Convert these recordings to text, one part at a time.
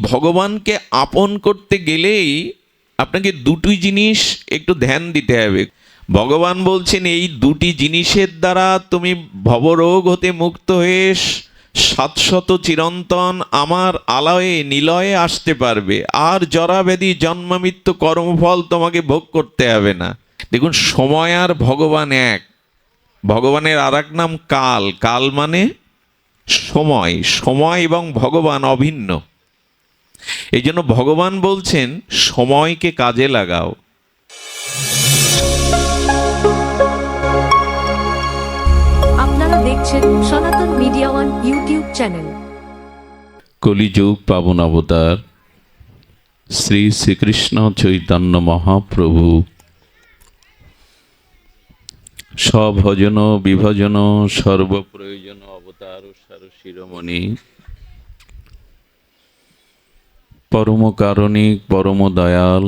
ভগবানকে আপন করতে গেলেই আপনাকে দুটি জিনিস একটু ধ্যান দিতে হবে। ভগবান বলছেন এই দুটি জিনিসের দ্বারা তুমি ভবরোগ হতে মুক্ত হয়ে শাশ্বত চিরন্তন আমার আলয়ে নিলয়ে আসতে পারবে, আর জরাব্যাধি জন্মমৃত্যু কর্মফল তোমাকে ভোগ করতে হবে না। দেখুন, সময় আর ভগবান এক। ভগবানের আর এক নাম কাল। কাল মানে সময়। সময় এবং ভগবান অভিন্ন। এই জন্য ভগবান বলছেন সময়কে কাজে লাগাও। আপনারা দেখছেন সনাতন মিডিয়া ওয়ান ইউটিউব চ্যানেল। কলিযুগ পাবন অবতার শ্রী শ্রীকৃষ্ণ চৈতন্য মহাপ্রভু স্বভজন বিভজন সর্বপ্রয়োজন অবতার সার শিরোমণি পরম কারণিক পরম দয়াল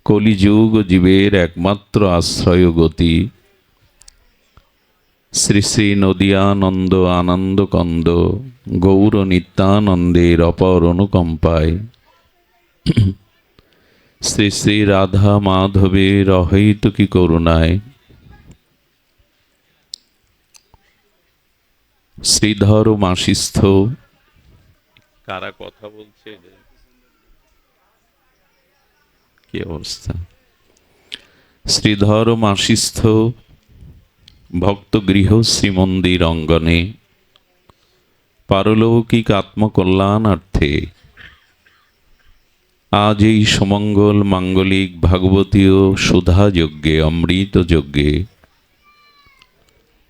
কলিযুগ জীবের একমাত্র আশ্রয় গতি শ্রী শ্রী নদিয়ানন্দ আনন্দ কন্দ গৌর নিত্যানন্দের অপর অনুকম্পায় শ্রী শ্রী রাধা মাধবের অহৈতুকী করুণায় শ্রীধর মাসিস্থ কারা কথা বলছে, কি অবস্থা, শ্রীধর মাসিস্থ ভক্ত গৃহ শ্রীমন্দির অঙ্গনে পারলৌকিক আত্মকল্যাণার্থে আজ এই সমঙ্গল মাঙ্গলিক ভাগবতীয় সুধা যজ্ঞে অমৃত যজ্ঞে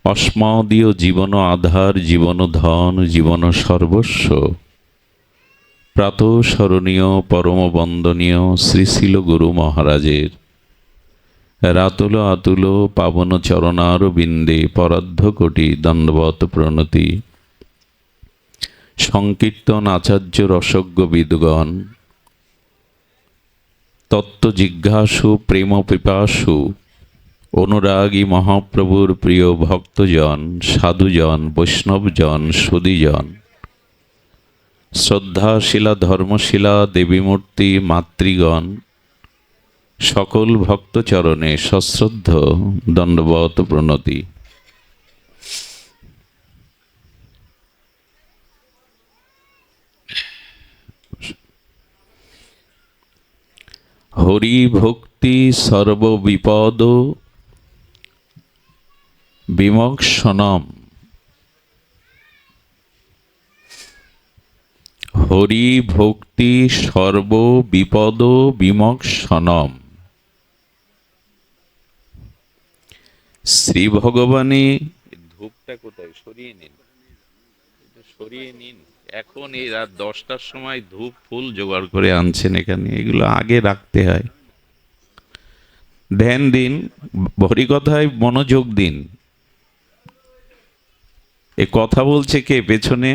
অস্মদীয় জীবন আধার জীবন ধন জীবন সর্বস্ব প্রাতঃস্মরণীয় পরম বন্দনীয় শ্রীশিল গুরু মহারাজের রাতুল আতুল পাবন চরণার বিন্দে পরার্ধ কোটি দণ্ডবত প্রণতি। সংকীর্তন আচার্য রসজ্ঞ বিদগণ, তত্ত্ব জিজ্ঞাসু প্রেম পিপাসু অনুরাগী মহাপ্রভুর প্রিয় ভক্তজন সাধুজন বৈষ্ণবজন সুধীজন, শ্রদ্ধাশীলা ধর্মশীলা দেবীমূর্তি মাতৃগণ, সকল ভক্তচরণে সশ্রদ্ধ দণ্ডবত প্রণতি। হরি ভক্তি সর্ববিপদ বিমোক্ষণম। হরি ভক্তি সর্ববিপদ বিমোক্ষণম। শ্রী ভগবানে ধূপটা কোথায় সরিয়ে নিন, সরিয়ে নিন। এখন এই রাত 10টার সময় ধূপ ফুল জোগাড় করে আনছেন এখানে, এগুলো আগে রাখতে হয়। ধ্যান দিন, হরিকথায় মনোযোগ দিন। এ কথা বলছে কে পেছনে?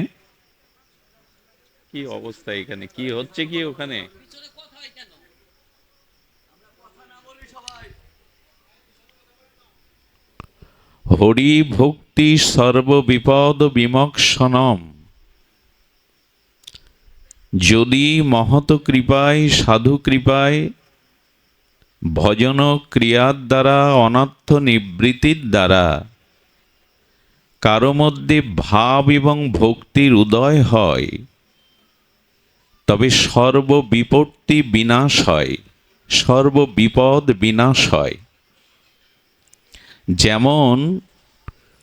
কি অবস্থা এখানে, কি হচ্ছে কি ওখানে? হরি ভক্তি সর্ববিপদ বিমোক্ষণম। যদি মহৎ কৃপায় সাধু কৃপায় ভজন ক্রিয়ার দ্বারা অনর্থ নিবৃত্তির দ্বারা কারো মধ্যে ভাব এবং ভক্তির উদয় হয়, তবে সর্ববিপত্তি বিনাশ হয়, সর্ববিপদ বিনাশ হয়। যেমন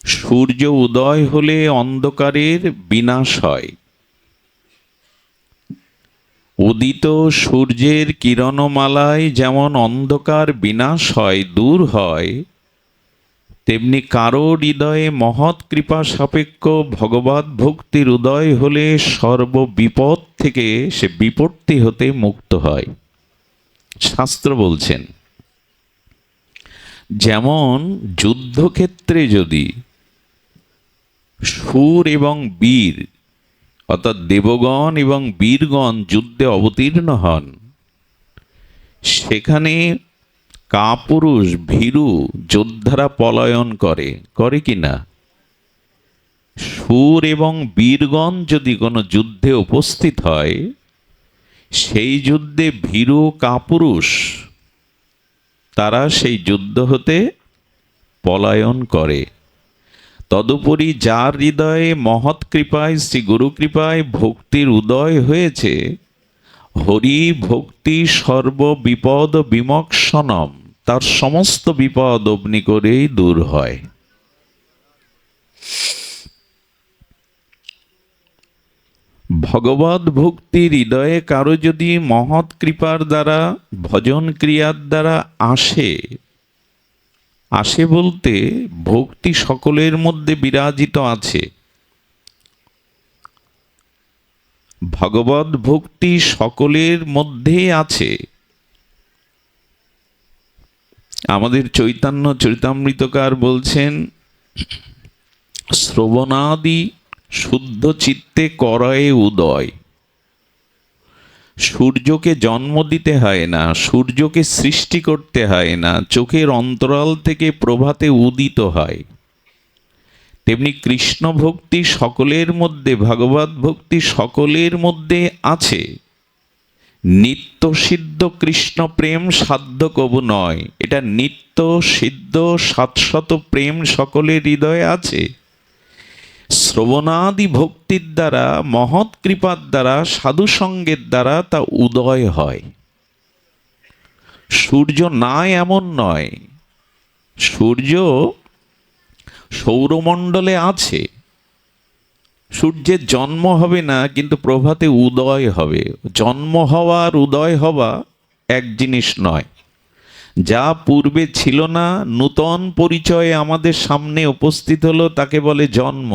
সূর্য উদয় হলে অন্ধকারের বিনাশ হয়, উদিত সূর্যের কিরণমালায় যেমন অন্ধকার বিনাশ হয় দূর হয়, তেমনি কারো হৃদয়ে মহৎ কৃপা সাপেক্ষ ভগবৎ ভক্তির উদয় হলে সর্ববিপদ থেকে সে বিপত্তি হতে মুক্ত হয়। শাস্ত্র বলছেন, যেমন যুদ্ধক্ষেত্রে যদি শূর এবং বীর অর্থাৎ দেবগণ এবং বীরগণ যুদ্ধে অবতীর্ণ হন, সেখানে কাপুরুষ ভীরু যোদ্ধারা পলায়ন করে, করে কি না? শূর এবং বীরগণ যদি কোনো যুদ্ধে উপস্থিত হয়, সেই যুদ্ধে ভীরু কাপুরুষ তারা সেই যুদ্ধ হতে পলায়ন করে। তদুপরি যার হৃদয়ে মহৎ কৃপায়, শ্রী গুরু কৃপায় ভক্তির উদয় হয়েছে, হরি ভক্তি সর্ব বিপদ বিমোক্ষণম, তার সমস্ত বিপদ অগ্নি করেই দূর হয়। ভগবত ভক্তি হৃদয়ে কারো যদি মহৎ কৃপার দ্বারা, ভজন ক্রিয়ার দ্বারা আসে, আসে বলতে ভক্তি সকলের মধ্যে বিরাজিত আছে। ভগবত ভক্তি সকলের মধ্যেই আছে। আমাদের চৈতন্য চরিতামৃতকার বলছেন, শ্রবণাদি শুদ্ধ চিত্তে করয়ে উদয়। সূর্যকে জন্ম দিতে হয় না, সূর্যকে সৃষ্টি করতে হয় না, চোখের অন্তরাল থেকে প্রভাতে উদিত হয়। তেমনি কৃষ্ণ ভক্তি সকলের মধ্যে, ভাগবত ভক্তি সকলের মধ্যে আছে। নিত্য সিদ্ধ কৃষ্ণ প্রেম সাধ্য কবু নয়, এটা নিত্য সিদ্ধ শাশ্বত প্রেম সকলের হৃদয়ে আছে। শ্রবণাদি ভক্তির দ্বারা, মহৎ কৃপার দ্বারা, সাধু সঙ্গের দ্বারা তা উদয় হয়। সূর্য নাই এমন নয়, সূর্য সৌরমণ্ডলে আছে। সূর্যের জন্ম হবে না, কিন্তু প্রভাতে উদয় হবে। জন্ম হওয়া আর উদয় হওয়া এক জিনিস নয়। যা পূর্বে ছিল না, নূতন পরিচয়ে আমাদের সামনে উপস্থিত হলো, তাকে বলে জন্ম।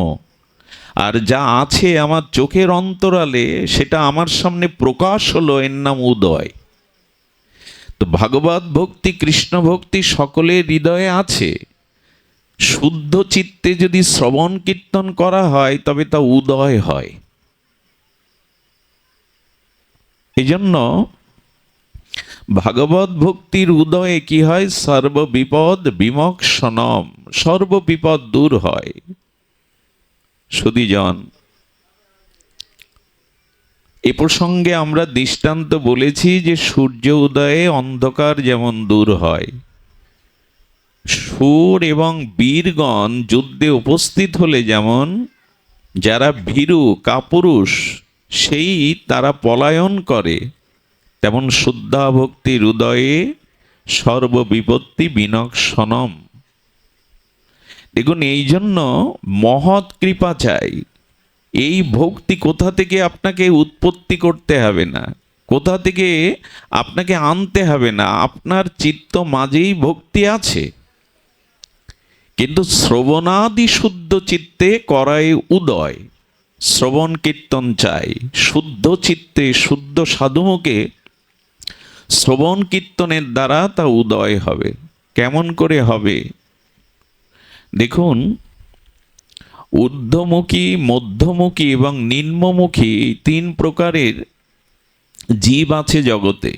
আর যা আছে আমার চোখের অন্তরালে, সেটা আমার সামনে প্রকাশ হলো, এর নাম উদয়। তো ভাগবত ভক্তি, কৃষ্ণ ভক্তি সকলের হৃদয়ে আছে। শুদ্ধ চিত্তে যদি শ্রবণ কীর্তন করা হয়, তবে তা উদয় হয়। এই জন্য ভাগবত ভক্তির উদয়ে কি হয়? সর্ববিপদ বিমোক্ষণম, সর্ববিপদ দূর হয়। সুধীজন, এ প্রসঙ্গে আমরা দৃষ্টান্ত বলেছি যে সূর্য উদয়ে অন্ধকার যেমন দূর হয়, শূর এবং বীরগণ যুদ্ধে উপস্থিত হলে যেমন যারা ভীরু কাপুরুষ সেই তারা পলায়ন করে, তেমন শুদ্ধা ভক্তির হৃদয়ে সর্ববিপত্তি বিনক্ষণম। দেখুন, এই জন্য মহৎ কৃপা চাই। এই ভক্তি কোথা থেকে আপনাকে উৎপত্তি করতে হবে না, কোথা থেকে আপনাকে আনতে হবে না, আপনার চিত্ত মাঝেই ভক্তি আছে। কিন্তু শ্রবণাদি শুদ্ধ চিত্তে করায় উদয়। শ্রবণ কীর্তন চাই শুদ্ধ চিত্তে, শুদ্ধ সাধুমুখে শ্রবণ কীর্তনের দ্বারা তা উদয় হবে। কেমন করে হবে? দেখুন, ঊর্ধ্বমুখী, মধ্যমুখী এবং নিম্নমুখী তিন প্রকারের জীব আছে জগতে।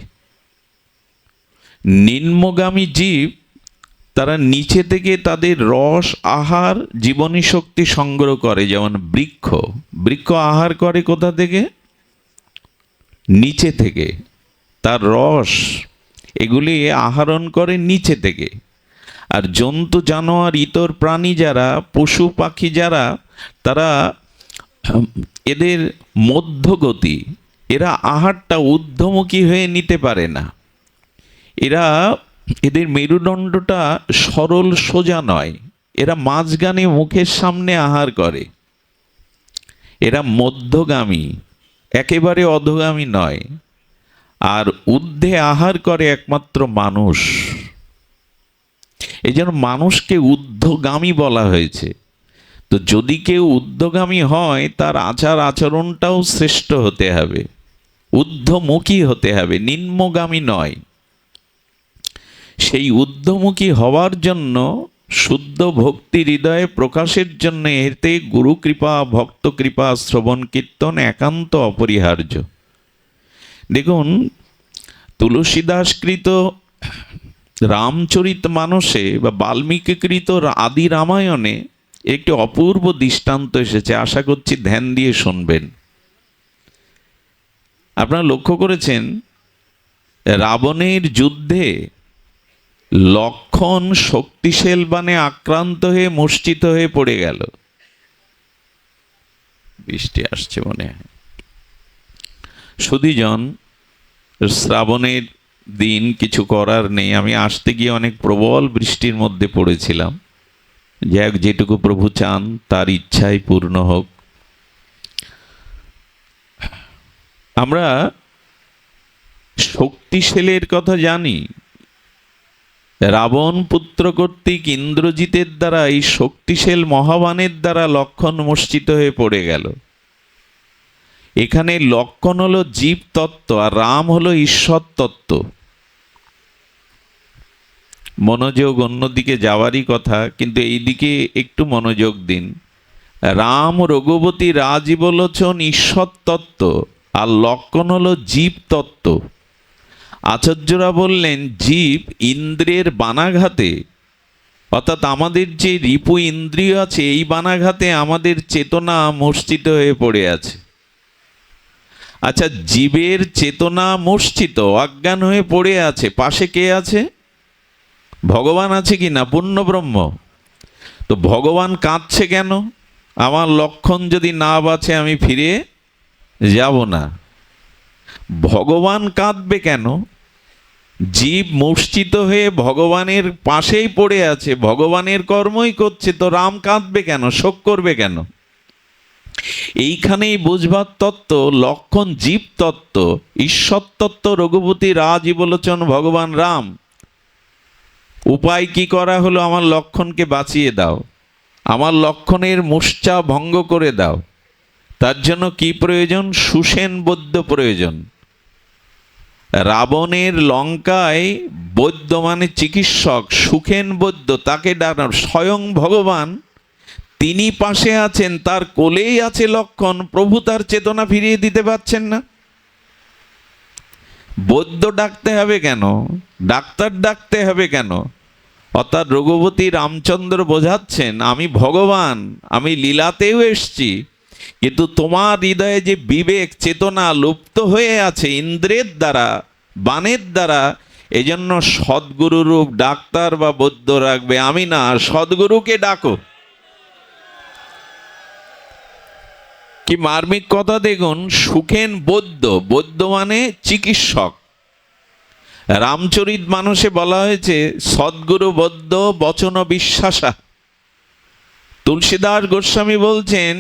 নিম্নগামী জীব, তারা নিচে থেকে তাদের রস আহার জীবনী শক্তি সংগ্রহ করে। যেমন বৃক্ষ, বৃক্ষ আহার করে কোথা থেকে? নিচে থেকে। তার রস এগুলি আহরণ করে নিচে থেকে। আর জন্তু জানোয়ার ইতর প্রাণী যারা, পশু পাখি যারা, তারা এদের মধ্যগতি, এরা আহারটা ঊর্ধ্বমুখী হয়ে নিতে পারে না। এদের মেরুদণ্ডটা সরল সোজা নয়, এরা মাঝখানে মুখের সামনে আহার করে। এরা মধ্যগামী, একেবারে অধোগামী নয়। আর ঊর্ধ্বে আহার করে একমাত্র মানুষ। এই জন্য মানুষকে ঊর্ধ্বগামী বলা হয়েছে। তো যদি কেউ ঊর্ধ্বগামী হয়, তার আচার আচরণটাও শ্রেষ্ঠ হতে হবে, ঊর্ধ্বমুখী হতে হবে, নিম্নগামী নয়। সেই ঊর্ধ্বমুখী হওয়ার জন্য, শুদ্ধ ভক্তি হৃদয়ে প্রকাশের জন্য এতে গুরু কৃপা, ভক্ত কৃপা, শ্রবণ কীর্তন একান্ত অপরিহার্য। দেখুন, তুলসীদাসকৃত রামচরিত মানসে বা বাল্মীকিকৃত আদি রামায়ণে একটি অপূর্ব দৃষ্টান্ত এসেছে, আশা করছি ধ্যান দিয়ে শুনবেন। আপনারা লক্ষ্য করেছেন রাবণের যুদ্ধে লক্ষণ শক্তিশাল বাণে আক্রান্ত হয়ে মূর্ছিত হয়ে পড়ে গেল। বৃষ্টি আসছে মনে হয়। সুধীজন, শ্রাবণের দিন, কিছু করার নেই। আমি আসতে গিয়ে অনেক প্রবল বৃষ্টির মধ্যে পড়েছিলাম। যাক, যেটুকু প্রভু চান তার ইচ্ছাই পূর্ণ হোক। আমরা শক্তিশালের কথা জানি। রাবণ পুত্র কর্তৃক ইন্দ্রজিতের দ্বারা এই শক্তিশাল মহাবানের দ্বারা লক্ষণ মূর্ছিত হয়ে পড়ে গেল। এখানে লক্ষণ হলো জীব তত্ত্ব আর রাম হলো ঈশ্বর তত্ত্ব। মনোযোগ অন্যদিকে যাওয়ারই কথা, কিন্তু এই দিকে একটু মনোযোগ দিন। রাম রঘুপতি রাজীবলোচন ঈশ্বর তত্ত্ব আর লক্ষণ হলো জীব তত্ত্ব। আচার্যরা বললেন জীব ইন্দ্রিয়ের বানাঘাতে, অর্থাৎ আমাদের যে রিপু ইন্দ্রিয় আছে এই বানাঘাতে আমাদের চেতনা মূর্ছিত হয়ে পড়ে আছে। আচ্ছা, জীবের চেতনা মূর্ছিত অজ্ঞান হয়ে পড়ে আছে, পাশে কে আছে? ভগবান আছে কি না? পূর্ণ ব্রহ্ম। তো ভগবান কাঁদছে কেন? আমার লক্ষণ যদি না বাঁচে আমি ফিরে যাব না। ভগবান কাঁদবে কেন? জীব মূর্ছিত হয়ে ভগবানের পাশেই পড়ে আছে, ভগবানের কর্মই করছে, তো রাম কাঁদবে কেন, শোক করবে কেন? এইখানেই বুঝবার তত্ত্ব লক্ষণ জীব তত্ত্ব, ঈশ্বর তত্ত্ব রঘুপতি রাজীবলোচন ভগবান রাম। উপায় কি করা হলো? আমার লক্ষণকে বাঁচিয়ে দাও, আমার লক্ষণের মূর্ছা ভঙ্গ করে দাও। তার জন্য কি প্রয়োজন? সুসেন বৈদ্য প্রয়োজন। রাবণের লঙ্কায় বৈদ্য মানে চিকিৎসক, সুখেন বৈদ্য, তাকে ডাকানো। স্বয়ং ভগবান তিনি পাশে আছেন, তার কোলেই আছে লক্ষণ, প্রভু তার চেতনা ফিরিয়ে দিতে পারছেন না। বৈদ্য ডাকতে হবে কেন? ডাক্তার ডাকতে হবে কেন? অর্থাৎ রঘুপতি রামচন্দ্র বোঝাচ্ছেন আমি ভগবান, আমি লীলাতেও এসছি, কিন্তু তোমার হৃদয়ে যে বিবেক চেতনা লুপ্ত হয়ে আছে ইন্দ্রের দ্বারা, বাণের দ্বারা, এজন্য সদ্গুরু রূপ ডাক্তার বা বৈদ্য রাখবে, আমি না। সদ্গুরুকে ডাকো। কি মার্মিক কথা দেখুন। সুখেন বৈদ্য, বৈদ্য মানে চিকিৎসক। রামচরিত মানসে বলা হয়েছে সদ্গুরু বৈদ্য বচন বিশ্বাসা। তুলসীদাস গোস্বামী বলছেন,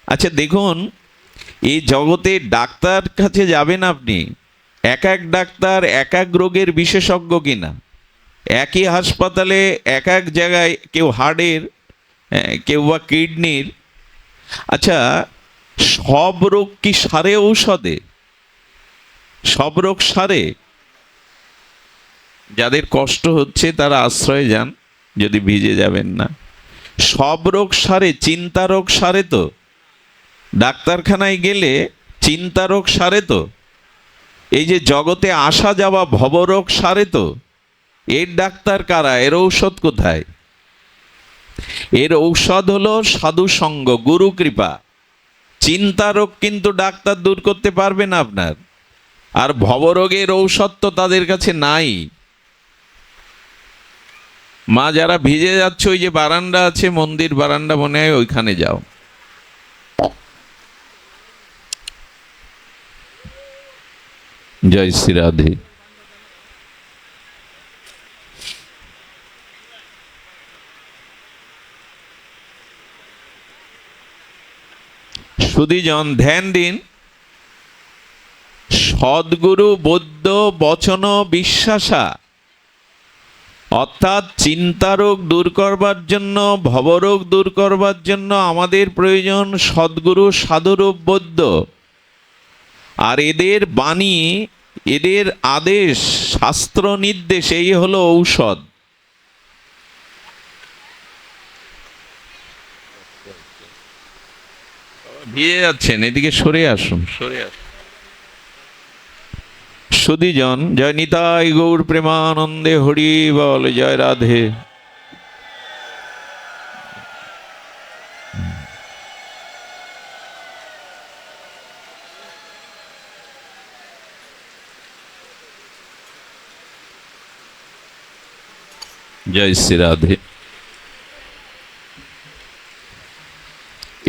আচ্ছা দেখুন, এই জগতে ডাক্তার কাছে যাবেন আপনি, এক এক ডাক্তার এক এক রোগের বিশেষজ্ঞ কিনা। একই হাসপাতালে এক এক জায়গায়, কেউ হার্টের, কেউ বা কিডনির। আচ্ছা, সব রোগ কি সারে ঔষধে? সব রোগ সারে? যাদের কষ্ট হচ্ছে তারা আশ্রয়ে যান, যদি ভিজে যাবেন না। সব রোগ সারে? চিন্তা রোগ সারে তো? ডাক্তারখানায় গেলে চিন্তা রোগ সারে তো? এই যে জগতে আসা যাওয়া ভবরোগ সারে তো? এর ডাক্তার কারা? এর ঔষধ কোথায়? এর ঔষধ হলো সাধু সঙ্গ, গুরু কৃপা। চিন্তা রোগ কিন্তু ডাক্তার দূর করতে পারবে না আপনার। আর ভবরোগের ঔষধ তো তাদের কাছে নাই। মা, যারা ভিজে যাচ্ছে, ওই যে বারান্দা আছে, মন্দির বারান্দা মনে হয়, ওইখানে যাও। জয় শ্রী রাধে। সুধীজন, ধ্যান দিন। সদ্গুরু বৈদ্য বচন বিশ্বাসা, অর্থাৎ চিন্তারোগ দূর করবার জন্য, ভবরোগ দূর করবার জন্য আমাদের প্রয়োজন সদ্গুরু সাধুরূপ বৈদ্য। আর এদের বাণী, এদের আদেশ, শাস্ত্র নির্দেশ, এই হলো ঔষধ। ভিজে যাচ্ছেন, এদিকে সরে আসুন, সরে আসুন। সুধীজন, জয় নিতাই গৌর প্রেমানন্দে, হরি বল, জয় রাধে। জয় শ্রী রাধে।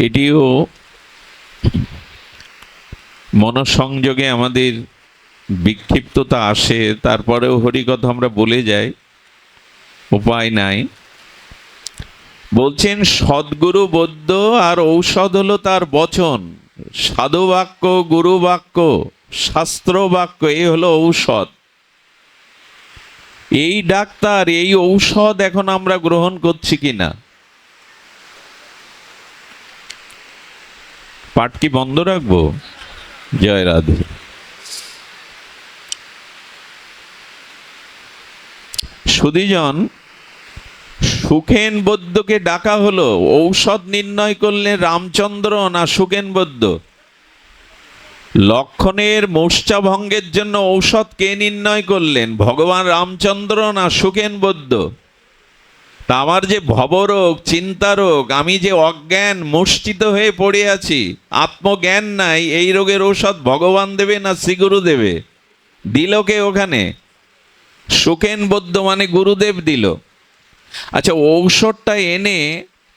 এটিও মনসংযোগে আমাদের বিক্ষিপ্ততা আসে, তারপরেও হরিকথা আমরা বলে যাই, উপায় নাই। বলছেন সদ্গুরু বৌদ্ধ আর ঔষধ হলো তার বচন, সাধু বাক্য, গুরু বাক্য, শাস্ত্র বাক্য, এই হলো ঔষধ। এই ডাক্তার, এই ঔষধ এখন আমরা গ্রহণ করছি কিনা? পাঠ কি বন্ধ রাখবো? জয় রাধে। সুধীজন, সুখেন বৈদ্যকে ডাকা হলো, ঔষধ নির্ণয় করলেন রামচন্দ্র না সুখেন বৈদ্য? লক্ষণের মূর্ছা ভঙ্গের জন্য ঔষধ কে নির্ণয় করলেন, ভগবান রামচন্দ্র না সুখেন বৈদ্য? তা আমার যে ভবরোগ, চিন্তা রোগ, আমি যে অজ্ঞান মূর্ছিত হয়ে পড়ে আছি, আত্মজ্ঞান নাই, এই রোগের ঔষধ ভগবান দেবে না শ্রীগুরু দেবে? দিল কে ওখানে? সুখেন বৈদ্য মানে গুরুদেব দিল। আচ্ছা, ঔষধটা এনে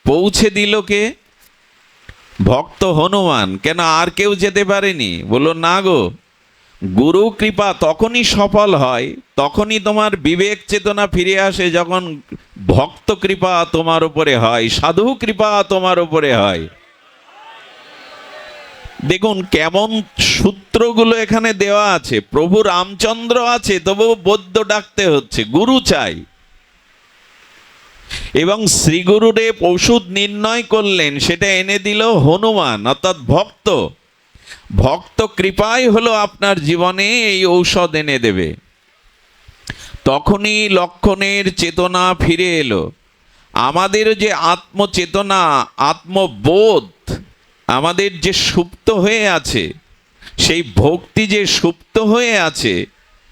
পৌঁছে দিল কে? ভক্ত হনুমান। কেন আর কেউ যেতে পারেনি? বললো না গো, গুরু কৃপা তখনই সফল হয়, তখনই তোমার বিবেক চেতনা ফিরে আসে, যখন ভক্ত কৃপা তোমার উপরে হয়, সাধু কৃপা তোমার উপরে হয়। দেখুন কেমন সূত্রগুলো এখানে দেওয়া আছে। প্রভু রামচন্দ্র আছে, তবু বৌদ্ধ ডাকতে হচ্ছে, গুরু চাই। এবং শ্রীগুরুদেব ওষুধ নির্ণয় করলেন, সেটা এনে দিল হনুমান, অর্থাৎ ভক্ত। ভক্ত কৃপাই হলো আপনার জীবনে এই ঔষধ এনে দেবে। তখনই লক্ষণের চেতনা ফিরে এলো। আমাদের যে আত্মচেতনা, আত্মবোধ আমাদের যে সুপ্ত হয়ে আছে, সেই ভক্তি যে সুপ্ত হয়ে আছে,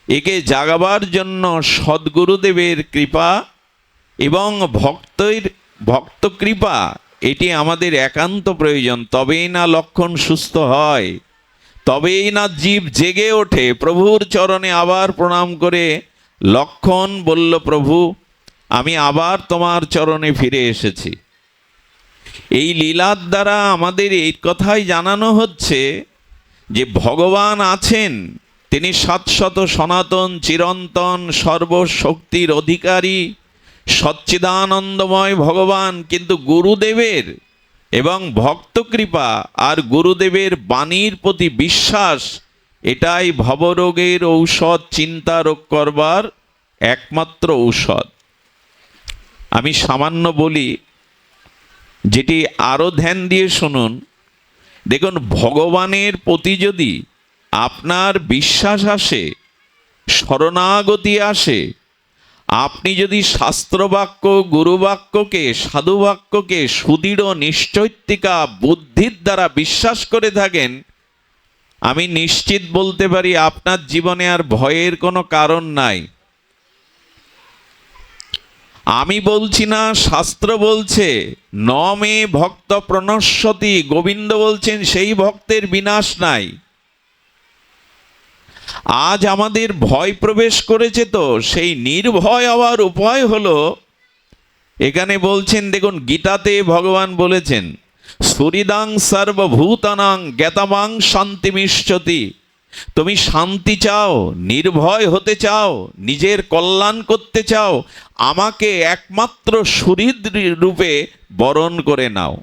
একে জাগাবার জন্য সদ্গুরুদেবের কৃপা এবং ভক্ত কৃপা, এটি আমাদের একান্ত প্রয়োজন। তবেই না লক্ষণ সুস্থ হয়, তবেই না জীব জেগে ওঠে। প্রভুর চরণে আবার প্রণাম করে লক্ষণ বলল, প্রভু আমি আবার তোমার চরণে ফিরে এসেছি। এই লীলার দ্বারা আমাদের এই কথাই জানানো হচ্ছে যে ভগবান আছেন, তিনি শাশ্বত সনাতন চিরন্তন সর্বশক্তির অধিকারী সচ্চিদানন্দময় ভগবান। কিন্তু গুরুদেবের এবং ভক্ত কৃপা আর গুরুদেবের বাণীর প্রতি বিশ্বাস, এটাই ভবরোগের ঔষধ, চিন্তা রোগ করবার একমাত্র ঔষধ। আমি সামান্য বলি, যেটি আরো ধ্যান দিয়ে শুনুন। দেখুন, ভগবানের প্রতি যদি আপনার বিশ্বাস আসে, শরণাগতি আসে, আপনি যদি শাস্ত্রবাক্য, গুরুবাক্যকে, সাধুবাক্যকে সুদৃঢ় নিশ্চৈত্তিকা বুদ্ধির দ্বারা বিশ্বাস করে থাকেন, আমি নিশ্চিত বলতে পারি আপনার জীবনে আর ভয়ের কোনো কারণ নাই। আমি বলছি না, শাস্ত্র বলছে ন মে ভক্ত প্রণশ্যতি, গোবিন্দ বলছেন সেই ভক্তের বিনাশ নাই। আজ আমাদের ভয় প্রবেশ করেছে, তো সেই নির্ভয় হওয়ার উপায় হলো, এখানে বলছেন, দেখুন গীতাতে ভগবান বলেছেন, সুহৃদাং সর্বভূতানাং জ্ঞাতামাং শান্তিমিষ্যতি। তুমি শান্তি চাও, নির্ভয় হতে চাও, নিজের কল্যাণ করতে চাও, আমাকে একমাত্র সুহৃদ রূপে বরণ করে নাও।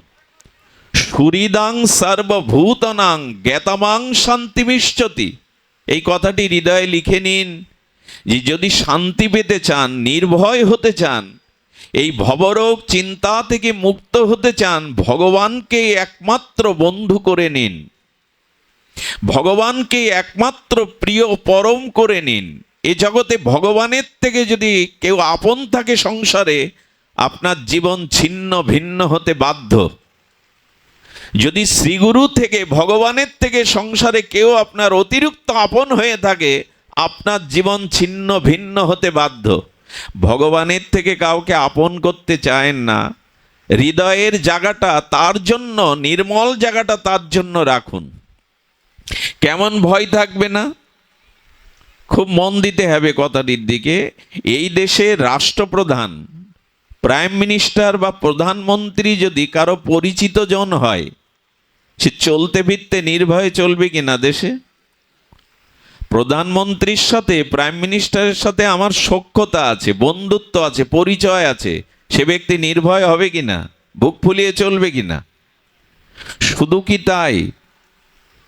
সুহৃদাং সর্বভূতানাং জ্ঞাতামাং শান্তিমিষ্যতি, এই কথাটি হৃদয়ে লিখে নিন। যে যদি শান্তি পেতে চান, নির্ভয় হতে চান, এই ভবরোগ চিন্তা থেকে মুক্ত হতে চান, ভগবানকে একমাত্র বন্ধু করে নিন, ভগবানকে একমাত্র প্রিয় পরম করে নিন। এ জগতে ভগবানের থেকে যদি কেউ আপন থাকে সংসারে, আপনার জীবন ছিন্ন ভিন্ন হতে বাধ্য। যদি শ্রীগুরু থেকে, ভগবানের থেকে সংসারে কেউ আপনার অতিরিক্ত আপন হয়ে থাকে, আপনার জীবন ছিন্ন ভিন্ন হতে বাধ্য। ভগবানের থেকে কাউকে আপন করতে চায়েন না, হৃদয়ের জায়গাটা তার জন্য, নির্মল জায়গাটা তার জন্য রাখুন। কেমন ভয় থাকবে না? খুব মন দিতে হবে কথাটির দিকে। এই দেশের রাষ্ট্রপ্রধান প্রাইম মিনিস্টার বা প্রধানমন্ত্রী যদি কারো পরিচিত জন হয়, সে চলতে ফিরতে নির্ভয়ে চলবে কিনা দেশে? প্রধানমন্ত্রীর সাথে, প্রাইম মিনিস্টারের সাথে আমার সখ্যতা আছে, বন্ধুত্ব আছে, পরিচয় আছে, সে ব্যক্তি নির্ভয় হবে কিনা, বুক ফুলিয়ে চলবে কিনা? শুধু কি তাই,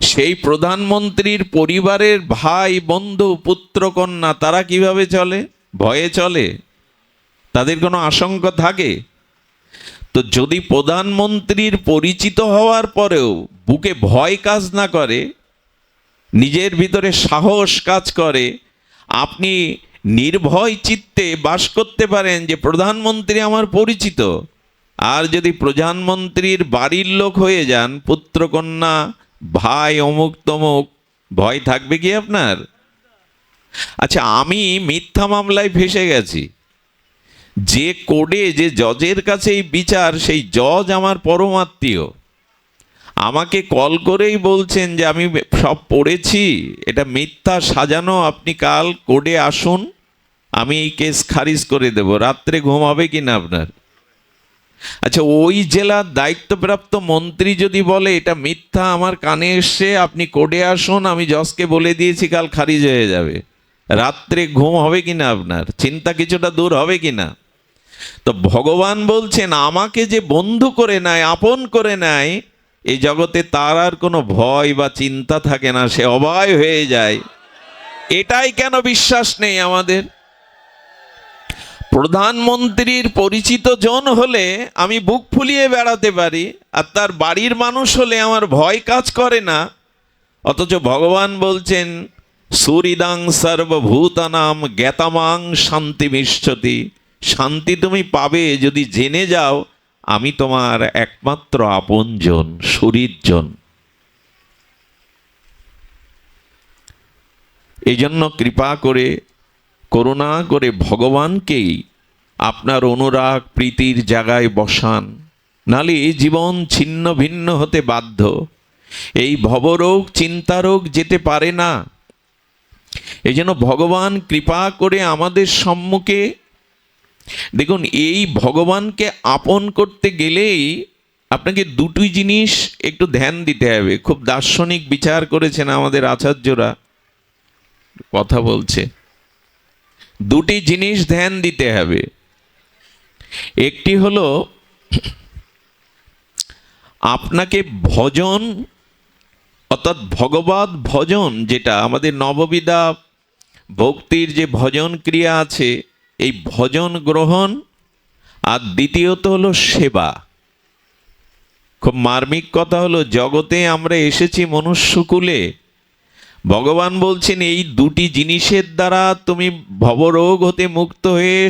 সেই প্রধানমন্ত্রীর পরিবারের ভাই, বন্ধু, পুত্র, কন্যা তারা কিভাবে চলে? ভয়ে চলে? তাদের কোনো আশঙ্কা থাকে? তো যদি প্রধানমন্ত্রীর পরিচিত হওয়ার পরেও বুকে ভয় কাজ না করে, নিজের ভিতরে সাহস কাজ করে, আপনি নির্ভয় চিত্তে বাস করতে পারেন যে প্রধানমন্ত্রী আমার পরিচিত, আর যদি প্রধানমন্ত্রীর বাড়ির লোক হয়ে যান, পুত্রকন্যা, ভাই, অমুক তমুক, ভয় থাকবে কি আপনার? আচ্ছা, আমি মিথ্যা মামলায় ফেসে গেছি, যে কোর্টে, যে জজের কাছে এই বিচার, সেই জজ আমার পরমাত্মীয়, আমাকে কল করেই বলছেন যে আমি সব পড়েছি, এটা মিথ্যা সাজানো, আপনি কাল কোর্টে আসুন, আমি এই কেস খারিজ করে দেব। রাত্রে ঘুম হবে কিনা আপনার? আচ্ছা, ওই জেলার দায়িত্বপ্রাপ্ত মন্ত্রী যদি বলে এটা মিথ্যা, আমার কানে এসছে, আপনি কোর্টে আসুন, আমি জজকে বলে দিয়েছি, কাল খারিজ হয়ে যাবে, রাত্রে ঘুম হবে কিনা আপনার? চিন্তা কিছুটা দূর হবে কিনা? তো ভগবান বলছেন, আমাকে যে বন্ধু করে নেয়, আপন করে নেয়, এই জগতে তার আর কোনো ভয় বা চিন্তা থাকে না, সে অভয় হয়ে যায়। এটাই কেন বিশ্বাস নেই আমাদের? প্রধানমন্ত্রীর পরিচিত জন হলে আমি বুক ফুলিয়ে বেড়াতে পারি, আর তার বাড়ির মানুষ হলে আমার ভয় কাজ করে না। অথচ ভগবান বলছেন, সুহৃদাং সর্বভূতানাম জ্ঞাতামাং শান্তিমিষ্ঠতি, শান্তি তুমি পাবে যদি জেনে যাও আমি তোমার একমাত্র আপনজন, শরীরজন। এই জন্য কৃপা করে, করুণা করে ভগবানকেই আপনার অনুরাগ প্রীতির জায়গায় বসান, নালে জীবন ছিন্ন ভিন্ন হতে বাধ্য। এই ভবরোগ, চিন্তারোগ যেতে পারে না। এই জন্য ভগবান কৃপা করে আমাদের সম্মুখে, দেখুন, এই ভগবানকে আপন করতে গেলেই আপনাকে দুটি জিনিস একটু ধ্যান দিতে হবে। খুব দার্শনিক বিচার করেছেন আমাদের আচার্যরা, কথা বলছে, দুটি জিনিস ধ্যান দিতে হবে। একটি হলো আপনাকে ভজন, অর্থাৎ ভগবত ভজন, যেটা আমাদের নববিধা ভক্তির যে ভজন ক্রিয়া আছে, এই ভজন গ্রহণ। আর দ্বিতীয়ত হলো সেবা। খুব মার্মিক কথা হলো, জগতে আমরা এসেছি মনুষ্যকুলে, ভগবান বলছেন এই দুটি জিনিসের দ্বারা তুমি ভবরোগ হতে মুক্ত হয়ে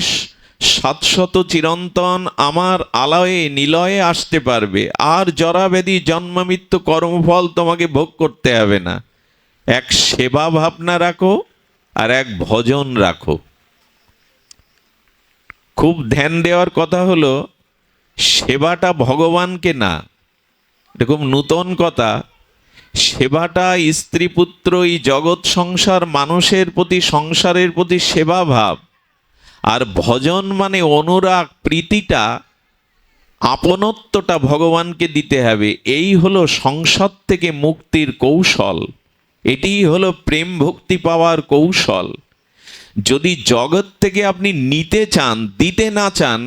শাশ্বত চিরন্তন আমার আলয়ে নিলয়ে আসতে পারবে, আর জরাব্যাধি জন্ম মৃত্যু কর্মফল তোমাকে ভোগ করতে হবে না। এক সেবা ভাবনা রাখো, আর এক ভজন রাখো। খুব ধ্যান দেওয়ার কথা হলো, সেবাটা ভগবানকে না, এটা খুব নূতন কথা, সেবাটা স্ত্রী পুত্র, এই জগৎ সংসার, মানুষের প্রতি, সংসারের প্রতি সেবা ভাব। আর ভজন মানে অনুরাগ, প্রীতিটা, আপনত্বটা ভগবানকে দিতে হবে। এই হলো সংসার থেকে মুক্তির কৌশল, এটিই হলো প্রেম ভক্তি পাওয়ার কৌশল। যদি জগৎ থেকে আপনি নিতে চান, দিতে না চান,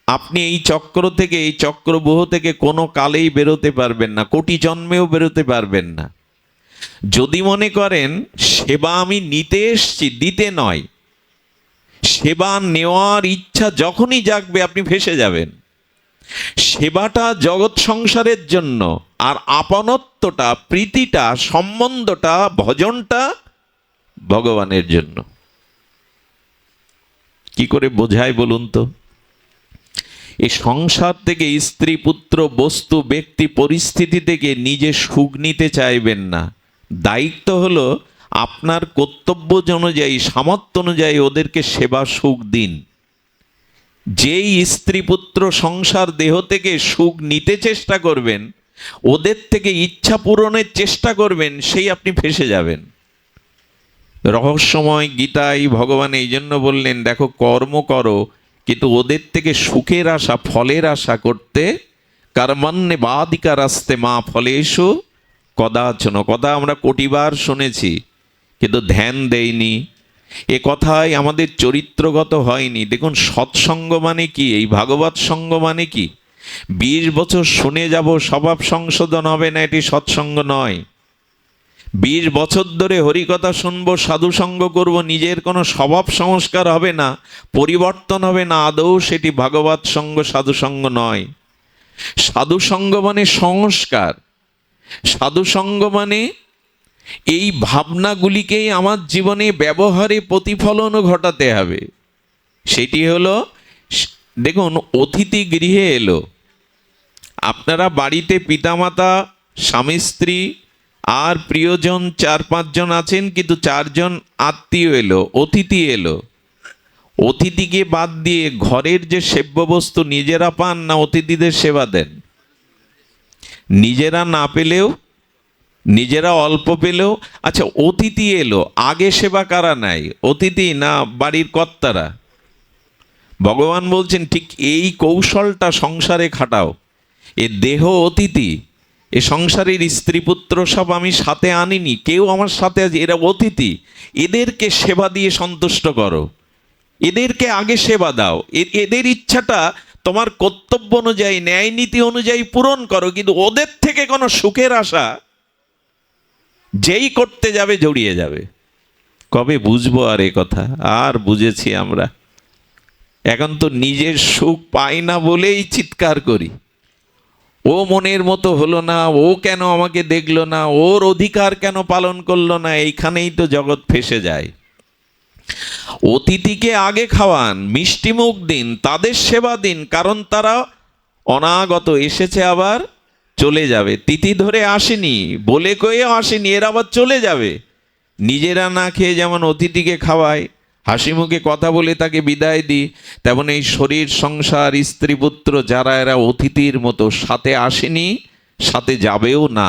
আপনি এই চক্র থেকে, এই চক্রবহ থেকে কোনো কালেই বেরোতে পারবেন না, কোটি জন্মেও বেরোতে পারবেন না। যদি মনে করেন সেবা আমি নিতে এসছি, দিতে নয়, সেবা নেওয়ার ইচ্ছা যখনই জাগবে আপনি ফেসে যাবেন। সেবাটা জগৎ সংসারের জন্য, আর আপনত্বটা, প্রীতিটা, সম্বন্ধটা, ভজনটা ভগবানের জন্য। কি করে বোঝায় বলুন তো? এই সংসার থেকে, স্ত্রী পুত্র বস্তু ব্যক্তি পরিস্থিতি থেকে নিজে সুখ নিতে চাইবেন না। দায়িত্ব হলো আপনার কর্তব্য অনুযায়ী, সামর্থ্য অনুযায়ী ওদেরকে সেবা সুখ দিন। যেই স্ত্রী পুত্র সংসার দেহ থেকে সুখ নিতে চেষ্টা করবেন, ওদের থেকে ইচ্ছা পূরণের চেষ্টা করবেন, সেই আপনি ফেসে যাবেন। রহস্যময় গীতায় ভগবান এই জন্য বললেন, দেখো, কর্ম করো, কিন্তু ওদের থেকে সুখের আশা, ফলের আশা করতে কর্মণ্যে বাদিকা রাস্তে মা ফলেষু কদাচন, কথা আমরা কোটিবার শুনেছি কিন্তু ধ্যান দেইনি, এ কথাই আমাদের চরিত্রগত হয়নি। দেখুন, সৎসঙ্গ মানে কি, এই ভাগবত সঙ্গ মানে কি? 20 বছর শুনে যাব স্বভাব সংশোধন হবে না, এটি সৎসঙ্গ নয়। 20 বছর ধরে হরিকথা শুনবো, সাধুসঙ্গ করব, নিজের কোনো স্বভাব সংস্কার হবে না, পরিবর্তন হবে না, আদৌ সেটি ভাগবত সঙ্গ সাধুসঙ্গ নয়। সাধুসঙ্গ মানে সংস্কার, সাধুসঙ্গ মানে এই ভাবনাগুলিকেই আমার জীবনে ব্যবহারে প্রতিফলন ঘটাতে হবে। সেটি হলো, দেখুন, অতিথি গৃহে এলো, আপনারা বাড়িতে পিতামাতা, স্বামী স্ত্রী আর প্রিয়জন 4-5 জন আছেন, কিন্তু 4 জন আত্মীয় এলো, অতিথি এলো। অতিথিকে বাদ দিয়ে ঘরের যে সেব্য বস্তু নিজেরা পান না অতিথিদের সেবা দেন? নিজেরা না পেলেও, নিজেরা অল্প পেলেও, আচ্ছা অতিথি এলো, আগে সেবা কারা নাই? অতিথি না বাড়ির কর্তারা? ভগবান বলছেন ঠিক এই কৌশলটা সংসারে খাটাও। এ দেহ অতিথি, এ সংসারের স্ত্রী পুত্র সব আমি সাথে আনিনি, কেউ আমার সাথে আছে, এরা অতিথি, এদেরকে সেবা দিয়ে সন্তুষ্ট করো, এদেরকে আগে সেবা দাও, এদের ইচ্ছাটা তোমার কর্তব্য অনুযায়ী, ন্যায় নীতি অনুযায়ী পূরণ করো, কিন্তু ওদের থেকে কোনো সুখের আশা যেই করতে যাবে জড়িয়ে যাবে। কবে বুঝবো আর এ কথা? আর বুঝেছি আমরা, এখন তো নিজের সুখ পাই না বলেই চিৎকার করি, ও মনের মতো হলো না, ও কেন আমাকে দেখলো না, ওর অধিকার কেন পালন করলো না, এইখানেই তো জগৎ ফেসে যায়। অতিথিকে আগে খাওয়ান, মিষ্টি মুখ দিন, তাদের সেবা দিন, কারণ তারা অনাগত, এসেছে আবার চলে যাবে, তিথি ধরে আসেনি, বলে কয়েও আসেনি, এর আবার চলে যাবে। নিজেরা না খেয়ে যেমন অতিথিকে খাওয়ায়, হাসি মুখে কথা বলে তাকে বিদায় দিই, তেমন এই শরীর সংসার স্ত্রী পুত্র যারা, এরা অতিথির মতো, সাথে আসেনি, সাথে যাবেও না,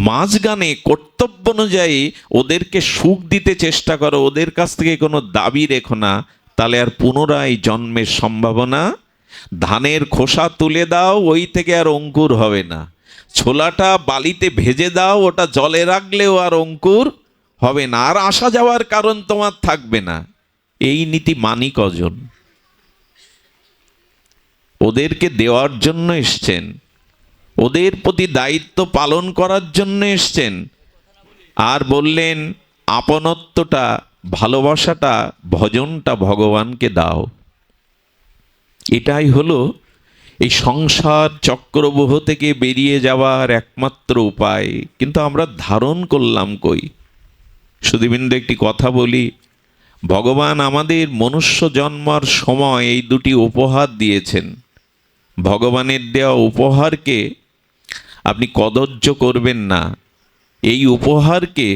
মাঝখানে কর্তব্য অনুযায়ী ওদেরকে সুখ দিতে চেষ্টা করো, ওদের কাছ থেকে কোনো দাবি রেখো না, তাহলে আর পুনরায় জন্মের সম্ভাবনা। ধানের খোসা তুলে দাও, ওই থেকে আর অঙ্কুর হবে না। ছোলাটা বালিতে ভেজে দাও, ওটা জলে রাখলেও আর অঙ্কুর হবে না, আর আসা যাওয়ার কারণ তোমার থাকবে না। এই নীতি মানি কজন? ওদেরকে দেওয়ার জন্য এসছেন, ওদের প্রতি দায়িত্ব পালন করার জন্য এসছেন, আর বললেন আপনত্বটা, ভালোবাসাটা, ভজনটা ভগবানকে দাও। এটাই হলো এই সংসার চক্রবহ থেকে বেরিয়ে যাওয়ার একমাত্র উপায়। কিন্তু আমরা ধারণ করলাম কই? সুধীবৃন্দ, একটি কথা বলি, ভগবান আমাদের মনুষ্য জন্মার সময় এই দুটি উপহার দিয়েছেন। ভগবানের দেওয়া উপহারকে আপনি কদর্য করবেন না, এই উপহারকে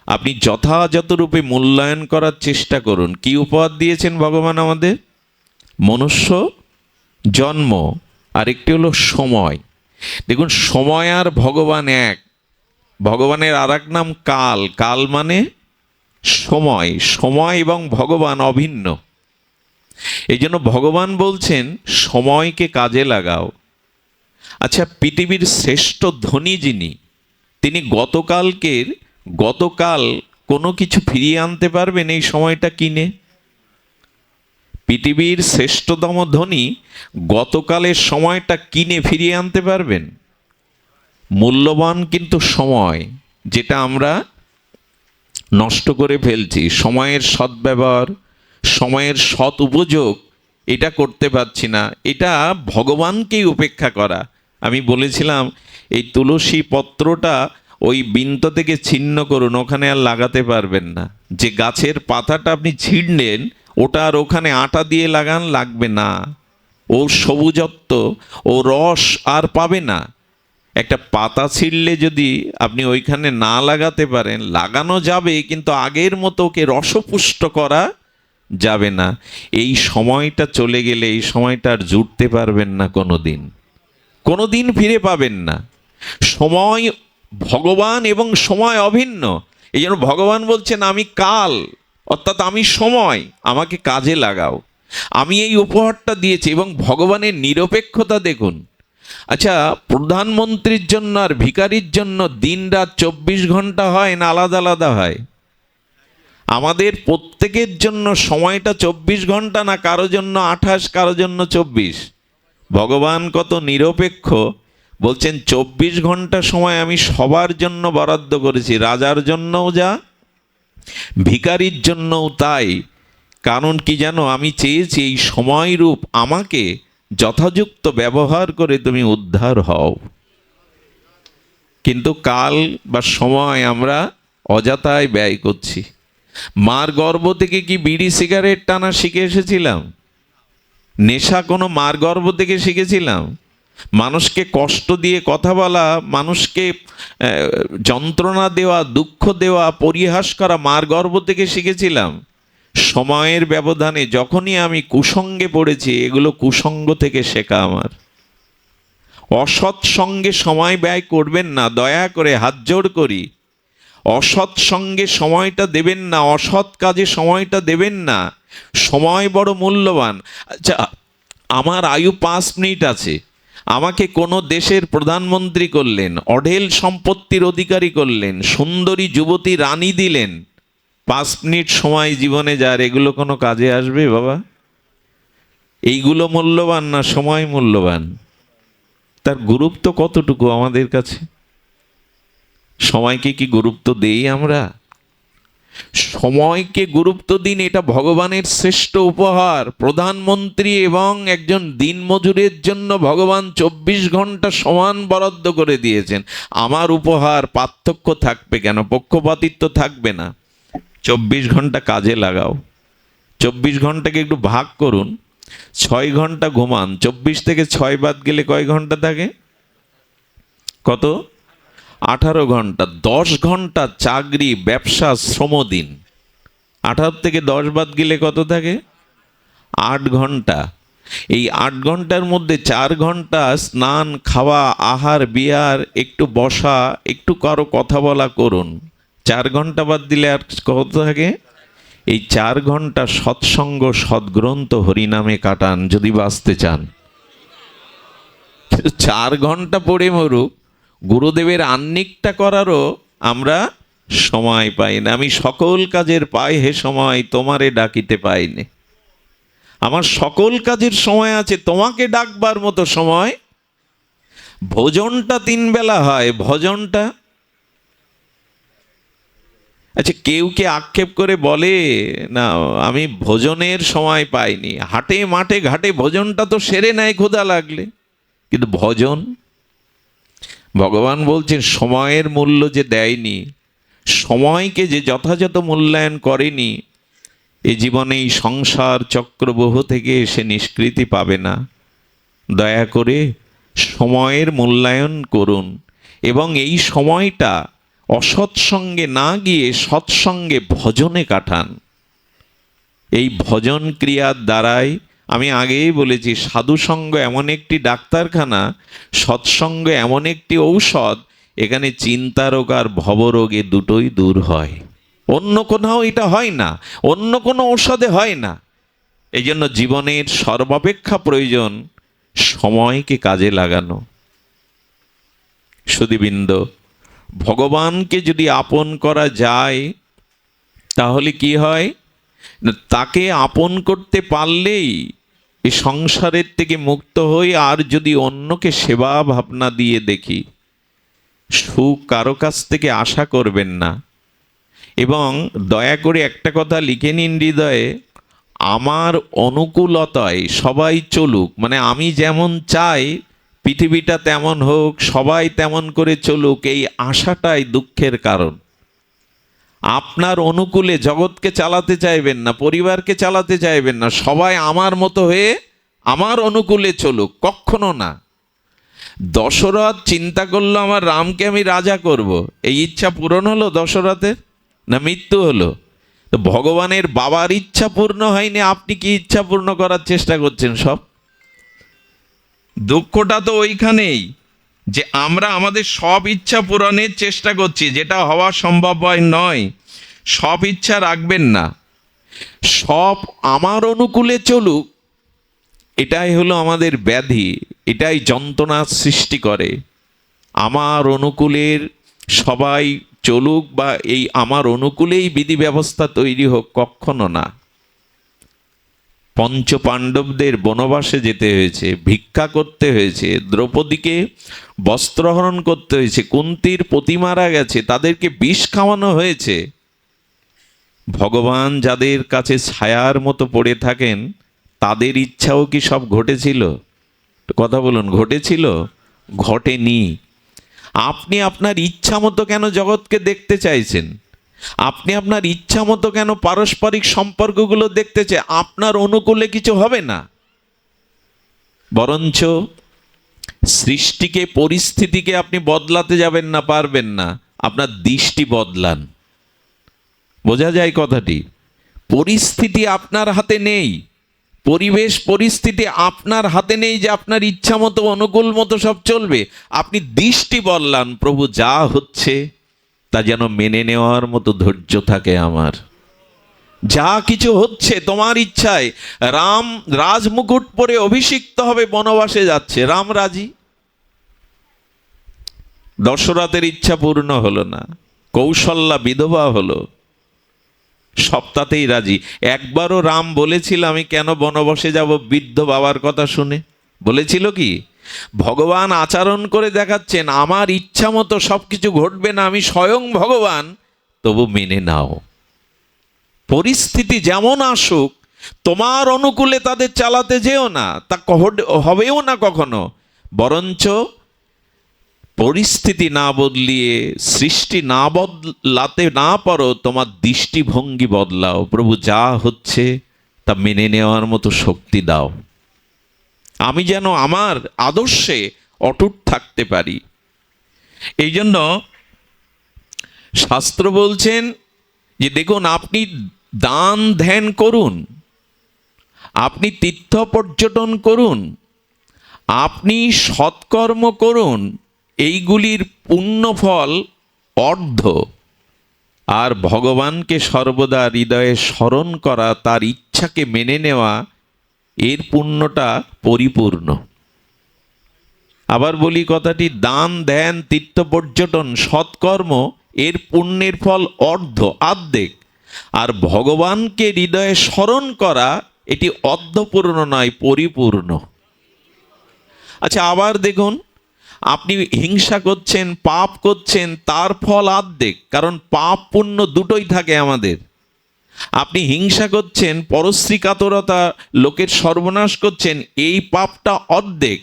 আপনি যথাযথ রূপে মূল্যায়ন করার চেষ্টা করুন। কি উপহার দিয়েছেন ভগবান আমাদের? মনুষ্য জন্ম, আরেকটি হলো সময়। দেখুন, সময় আর ভগবান এক। ভগবানের আর এক নাম কাল, কাল মানে সময়, সময় এবং ভগবান অভিন্ন। এই জন্য ভগবান বলছেন সময়কে কাজে লাগাও। আচ্ছা, পৃথিবীর শ্রেষ্ঠ ধনী যিনি, তিনি গতকাল কোনো কিছু ফিরিয়ে আনতে পারবেন এই সময়টা কিনে? পৃথিবীর শ্রেষ্ঠতম ধনী গতকালের সময়টা কিনে ফিরিয়ে আনতে পারবেন? মূল্যবান কিন্তু সময়, যেটা আমরা নষ্ট করে ফেলছি, সময়ের সদ্ব্যবহার, সময়ের সৎ উপযোগ এটা করতে পারছি না। এটা ভগবানকেই উপেক্ষা করা। আমি বলেছিলাম এই তুলসী পত্রটা ওই বৃন্ত থেকে ছিন্ন করুন, ওখানে আর লাগাতে পারবেন না। যে গাছের পাতাটা আপনি ছিঁড়লেন, ওটা আর ওখানে আটা দিয়ে লাগান, লাগবে না, ওর সবুজত্ব, ও রস আর পাবে না। একটা পাতা ছিঁড়লে যদি আপনি ওইখানে না লাগাতে পারেন, লাগানো যাবে কিন্তু আগের মতো ওকে রসপুষ্ট করা যাবে না। এই সময়টা চলে গেলে এই সময়টা আর জুটতে পারবেন না, কোনো দিন ফিরে পাবেন না। সময় ভগবান এবং সময় অভিন্ন। এই জন্য ভগবান বলছেন আমি কাল, অর্থাৎ আমি সময়, আমাকে কাজে লাগাও। আমি এই উপহারটা দিয়েছি। এবং ভগবানের নিরপেক্ষতা দেখুন। আচ্ছা, প্রধানমন্ত্রীর জন্য আর ভিখারির জন্য দিন রাত 24 ঘন্টা হয় না আলাদা আলাদা হয়? আমাদের প্রত্যেকের জন্য সময়টা 24 ঘন্টা, না কারো জন্য 28, কারো জন্য 24? ভগবান কত নিরপেক্ষ, বলছেন 24 ঘন্টা সময় আমি সবার জন্য বরাদ্দ করেছি, রাজার জন্যও যা, ভিখারির জন্যও তাই। কারণ কি জানো, আমি চেয়েছি এই সময়রূপ আমাকে যথাযুক্ত ব্যবহার করে তুমি উদ্ধার হও। কিন্তু কাল বা সময় আমরা অযথায় ব্যয় করছি। মার গর্ভ থেকে কি বিড়ি সিগারেট টানা শিখে এসেছিলাম? নেশা কোনো মার গর্ভ থেকে শিখেছিলাম? মানুষকে কষ্ট দিয়ে কথা বলা, মানুষকে যন্ত্রণা দেওয়া, দুঃখ দেওয়া, পরিহাস করা মার গর্ভ থেকে শিখেছিলাম? সময়ের ব্যবধানে যখনই আমি কুসঙ্গে পড়েছি, এগুলো কুসঙ্গ থেকে শেখা আমার। অসৎ সঙ্গে সময় ব্যয় করবেন না, দয়া করে হাত জোড় করি। অসৎ সঙ্গে সময়টা দেবেন না, অসৎ কাজে সময়টা দেবেন না। সময় বড় মূল্যবান। আচ্ছা, আমার আয়ু 5 মিনিট আছে, আমাকে কোনো দেশের প্রধানমন্ত্রী করলেন, অঢেল সম্পত্তির অধিকারী করলেন, সুন্দরী যুবতী রানী দিলেন, 5 মিনিট সময় জীবনে যার, এগুলো কোনো কাজে আসবে বাবা? এইগুলো মূল্যবান না সময় মূল্যবান? তার গুরুত্ব কতটুকু আমাদের কাছে? সময়কে কি গুরুত্ব দেই আমরা? সময়কে গুরুত্ব দিন, এটা ভগবানের শ্রেষ্ঠ উপহার। প্রধানমন্ত্রী এবং একজন দিনমজুরের জন্য ভগবান 24 ঘন্টা সমান বরাদ্দ করে দিয়েছেন। আমার উপহার পার্থক্য থাকবে কেন? পক্ষপাতিত্ব থাকবে না। 24 ঘন্টা কাজে লাগাও। 24 ঘন্টাকে একটু ভাগ করুন, 6 ঘন্টা ঘুমান, 24 থেকে 6 বাদ গেলে কয় ঘন্টা থাকে? কত? 18 ঘন্টা। 10 ঘন্টা চাকরি, ব্যবসা, শ্রম দিন। 18 থেকে 10 বাদ গেলে কত থাকে? 8 ঘন্টা। এই 8 ঘন্টার মধ্যে 4 ঘন্টা স্নান, খাওয়া, আহার বিহার, একটু বসা, একটু কারো কথা বলা করুন। 4 ঘন্টা বাদ দিলে আর কত থাকে? এই 4 ঘন্টা সৎসঙ্গ, সদ্গ্রন্থ, হরিনামে কাটান যদি বাঁচতে চান। 4 ঘন্টা পড়ে মরুক, গুরুদেবের আহ্নিকটা করারও আমরা সময় পাই না। আমি সকল কাজের পাই হে সময়, তোমারে ডাকিতে পাইনি। আমার সকল কাজের সময় আছে, তোমাকে ডাকবার মতো সময়। ভোজনটা 3 বেলা হয়, ভজনটা। আচ্ছা, কেউ কে আক্ষেপ করে বলে না আমি ভোজনের সময় পাইনি। হাটে মাঠে ঘাটে ভোজনটা তো সেরে নেয় ক্ষুধা লাগলে, কিন্তু ভজন? ভগবান বলছেন সময়ের মূল্য যে দেয়নি, সময়কে যে যথাযথ মূল্যায়ন করেনি, এ জীবনে এই সংসার চক্রবহ থেকে সে নিষ্কৃতি পাবে না। দয়া করে সময়ের মূল্যায়ন করুন এবং এই সময়টা অসৎসঙ্গে না গিয়ে সৎসঙ্গে ভজনে কাটান। এই ভজন ক্রিয়ার দ্বারাই, আমি আগেই বলেছি, সাধুসঙ্গ এমন একটি ডাক্তারখানা, সৎসঙ্গ এমন একটি ঔষধ, এখানে চিন্তারোগ আর ভবরোগ এ দুটোই দূর হয়। অন্য কোথাও এটা হয় না, অন্য কোনো ঔষধে হয় না। এই জন্য জীবনের সর্বাপেক্ষা প্রয়োজন সময়কে কাজে লাগানো। সুধীবৃন্দ, ভগবানকে যদি আপন করা যায় তাহলে কি হয়? তাকে আপন করতে পারলেই এই সংসারের থেকে মুক্ত হই। আর যদি অন্যকে সেবা ভাবনা দিয়ে দেখি, সুখ কারো কাছ থেকে আশা করবেন না। এবং দয়া করে একটা কথা লিখে নিন হৃদয়ে, আমার অনুকূলতায় সবাই চলুক, মানে আমি যেমন চাই পৃথিবীটা তেমন হোক, সবাই তেমন করে চলুক, এই আশাটাই দুঃখের কারণ। আপনার অনুকূলে জগৎকে চালাতে চাইবেন না, পরিবারকে চালাতে চাইবেন না, সবাই আমার মতো হয়ে আমার অনুকূলে চলুক, কখনো না। দশরথ চিন্তা করলো আমার রামকে আমি রাজা করব, এই ইচ্ছা পূরণ হলো দশরথের? না মৃত্যু হলো? তো ভগবানের বাবার ইচ্ছা পূর্ণ হয়নি, আপনি কি ইচ্ছা পূর্ণ করার চেষ্টা করছেন? সব দুঃখটা তো ওইখানেই যে আমরা আমাদের সব ইচ্ছা পূরণের চেষ্টা করছি, যেটা হওয়া সম্ভব নয়। সব ইচ্ছা রাখবেন না। সব আমার অনুকূলে চলুক, এটাই হলো আমাদের ব্যাধি, এটাই যন্ত্রণার সৃষ্টি করে। আমার অনুকূলের সবাই চলুক বা এই আমার অনুকূলেই বিধি ব্যবস্থা তৈরি হোক, কখনো না। পঞ্চপাণ্ডবদের বনবাসে যেতে হয়েছে, ভিক্ষা করতে হয়েছে, দ্রৌপদীকে বস্ত্রহরণ করতে হয়েছে, কুন্তির পতি মারা গেছে, তাদেরকে বিষ খাওয়ানো হয়েছে। ভগবান যাদের কাছে ছায়ার মতো পড়ে থাকেন, তাদের ইচ্ছাও কি সব ঘটেছিল? কথা বলুন, ঘটেছিল? ঘটেনি। আপনি আপনার ইচ্ছা মতো কেন জগৎকে দেখতে চাইছেন? আপনি আপনার ইচ্ছা মতো কেন পারস্পরিক সম্পর্কগুলো দেখতে চাই? আপনার অনুকূলে কিছু হবে না। বরঞ্চ সৃষ্টিকে, পরিস্থিতিকে আপনি বদলাতে যাবেন না, পারবেন না। আপনার দৃষ্টি বদলান। বোঝা যায় কথাটি? পরিস্থিতি আপনার হাতে নেই, পরিবেশ পরিস্থিতি আপনার হাতে নেই যে আপনার ইচ্ছা মতো অনুকূল মতো সব চলবে। আপনি দৃষ্টি বদলান, প্রভু যা হচ্ছে তা যেন মেনে নেওয়ার মতো ধৈর্য থাকে আমার। যা কিছু হচ্ছে তোমার ইচ্ছায়। রাম রাজমুকুট পরে অভিষিক্ত হবে, বনবাসে যাচ্ছে, রাম রাজি। দশরথের ইচ্ছা পূর্ণ হলো না, কৌশল্যা বিধবা হলো, সপ্তাহতেই রাজি। একবারও রাম বলেছিল আমি কেন বনবাসে যাব বৃদ্ধ বাবার কথা শুনে? বলেছিল কি? ভগবান আচরণ করে দেখাচ্ছেন, আমার ইচ্ছা মতো সবকিছু ঘটবে না, আমি স্বয়ং ভগবান, তবু মেনে নাও। পরিস্থিতি যেমন আসুক, তোমার অনুকূলে তাদের চালাতে যেও না, তা হবেও না কখনো। বরঞ্চ পরিস্থিতি না বদলিয়ে, সৃষ্টি না বদলাতে না পারো, তোমার দৃষ্টিভঙ্গি বদলাও। প্রভু যা হচ্ছে তা মেনে নেওয়ার মতো শক্তি দাও, আমি যেন আমার আদর্শে অটুট থাকতে পারি। এই জন্য শাস্ত্র বলছেন যে দেখুন, আপনি দান ধ্যান করুন, আপনি তীর্থ পর্যটন করুন, আপনি সৎকর্ম করুন, এইগুলির পুণ্যফল অর্ধ। আর ভগবানকে সর্বদা হৃদয়ে স্মরণ করা, তার ইচ্ছাকে মেনে নেওয়া, এর পুণ্যটা পরিপূর্ণ। আবার বলি কথাটি, দান ধ্যান তীর্থ পর্যটন সৎকর্ম, এর পুণ্যের ফল অর্ধ, আর্ধেক। আর ভগবানকে হৃদয়ে স্মরণ করা, এটি অর্ধপূর্ণ নয়, পরিপূর্ণ। আচ্ছা, আবার দেখুন, আপনি হিংসা করছেন, পাপ করছেন, তার ফল আর্ধেক, কারণ পাপ পুণ্য দুটোই থাকে আমাদের। আপনি হিংসা করছেন, পরশ্রী কাতরতা, লোকের সর্বনাশ করছেন, এই পাপটা অর্ধেক।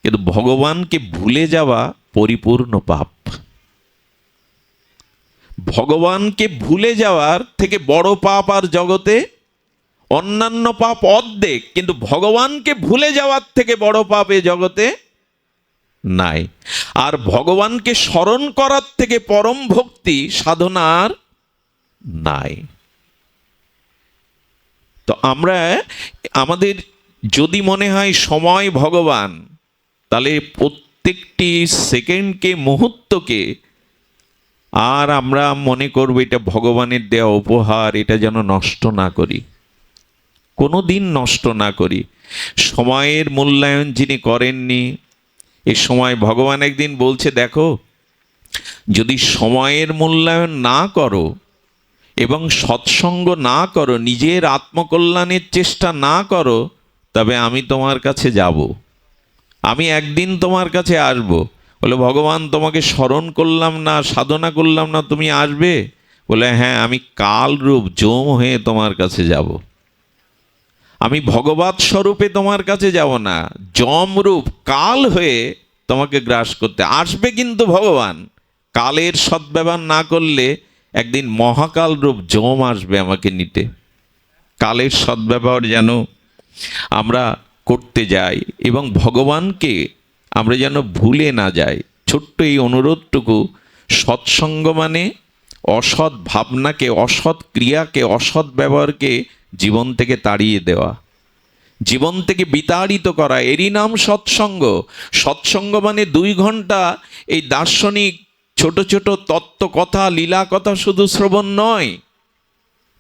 কিন্তু ভগবানকে ভুলে যাওয়া পরিপূর্ণ পাপ। ভগবানকে ভুলে যাওয়ার থেকে বড় পাপ আর জগতে, অন্যান্য পাপ অর্ধেক, কিন্তু ভগবানকে ভুলে যাওয়ার থেকে বড় পাপ এ জগতে নাই। আর ভগবানকে স্মরণ করার থেকে পরম ভক্তি সাধনার নাই। তো আমরা, আমাদের যদি মনে হয় সময় ভগবান, তাহলে প্রত্যেকটি সেকেন্ডকে, মুহূর্তকে আর আমরা মনে করব এটা ভগবানের দেওয়া উপহার, এটা যেন নষ্ট না করি, কোনো দিন নষ্ট না করি। সময়ের মূল্যায়ন যিনি করেননি, এ সময় ভগবান একদিন বলছে, দেখো, যদি সময়ের মূল্যায়ন না করো এবং সৎসঙ্গ না করো, নিজের আত্মকল্যাণের চেষ্টা না করো, তবে আমি তোমার কাছে যাব, আমি একদিন তোমার কাছে আসব। বলে, ভগবান তোমাকে স্মরণ করলাম না, সাধনা করলাম না, তুমি আসবে? বলে, হ্যাঁ, আমি কাল রূপ যম হয়ে তোমার কাছে যাব। আমি ভগবৎ স্বরূপে তোমার কাছে যাব না, যম রূপ কাল হয়ে তোমাকে গ্রাস করতে আসবে। কিন্তু ভগবান কালের সদ্ব্যবহার না করলে একদিন মহাকাল রূপ যম আসবে আমাকে নিতে। কালের সদ্ব্যবহার যেন আমরা করতে যাই এবং ভগবানকে আমরা যেন ভুলে না যাই। ছোট্ট এই অনুরোধটুকু, সৎসঙ্গ মানে অসৎ ভাবনাকে, অসৎ ক্রিয়াকে, অসৎ ব্যবহারকে জীবন থেকে তাড়িয়ে দেওয়া, জীবন থেকে বিতাড়িত করা, এরই নাম সৎসঙ্গ। সৎসঙ্গ মানে 2 ঘন্টা এই দার্শনিক ছোট ছোট তত্ত্ব কথা, লীলা কথা শুধু শ্রবণ নয়।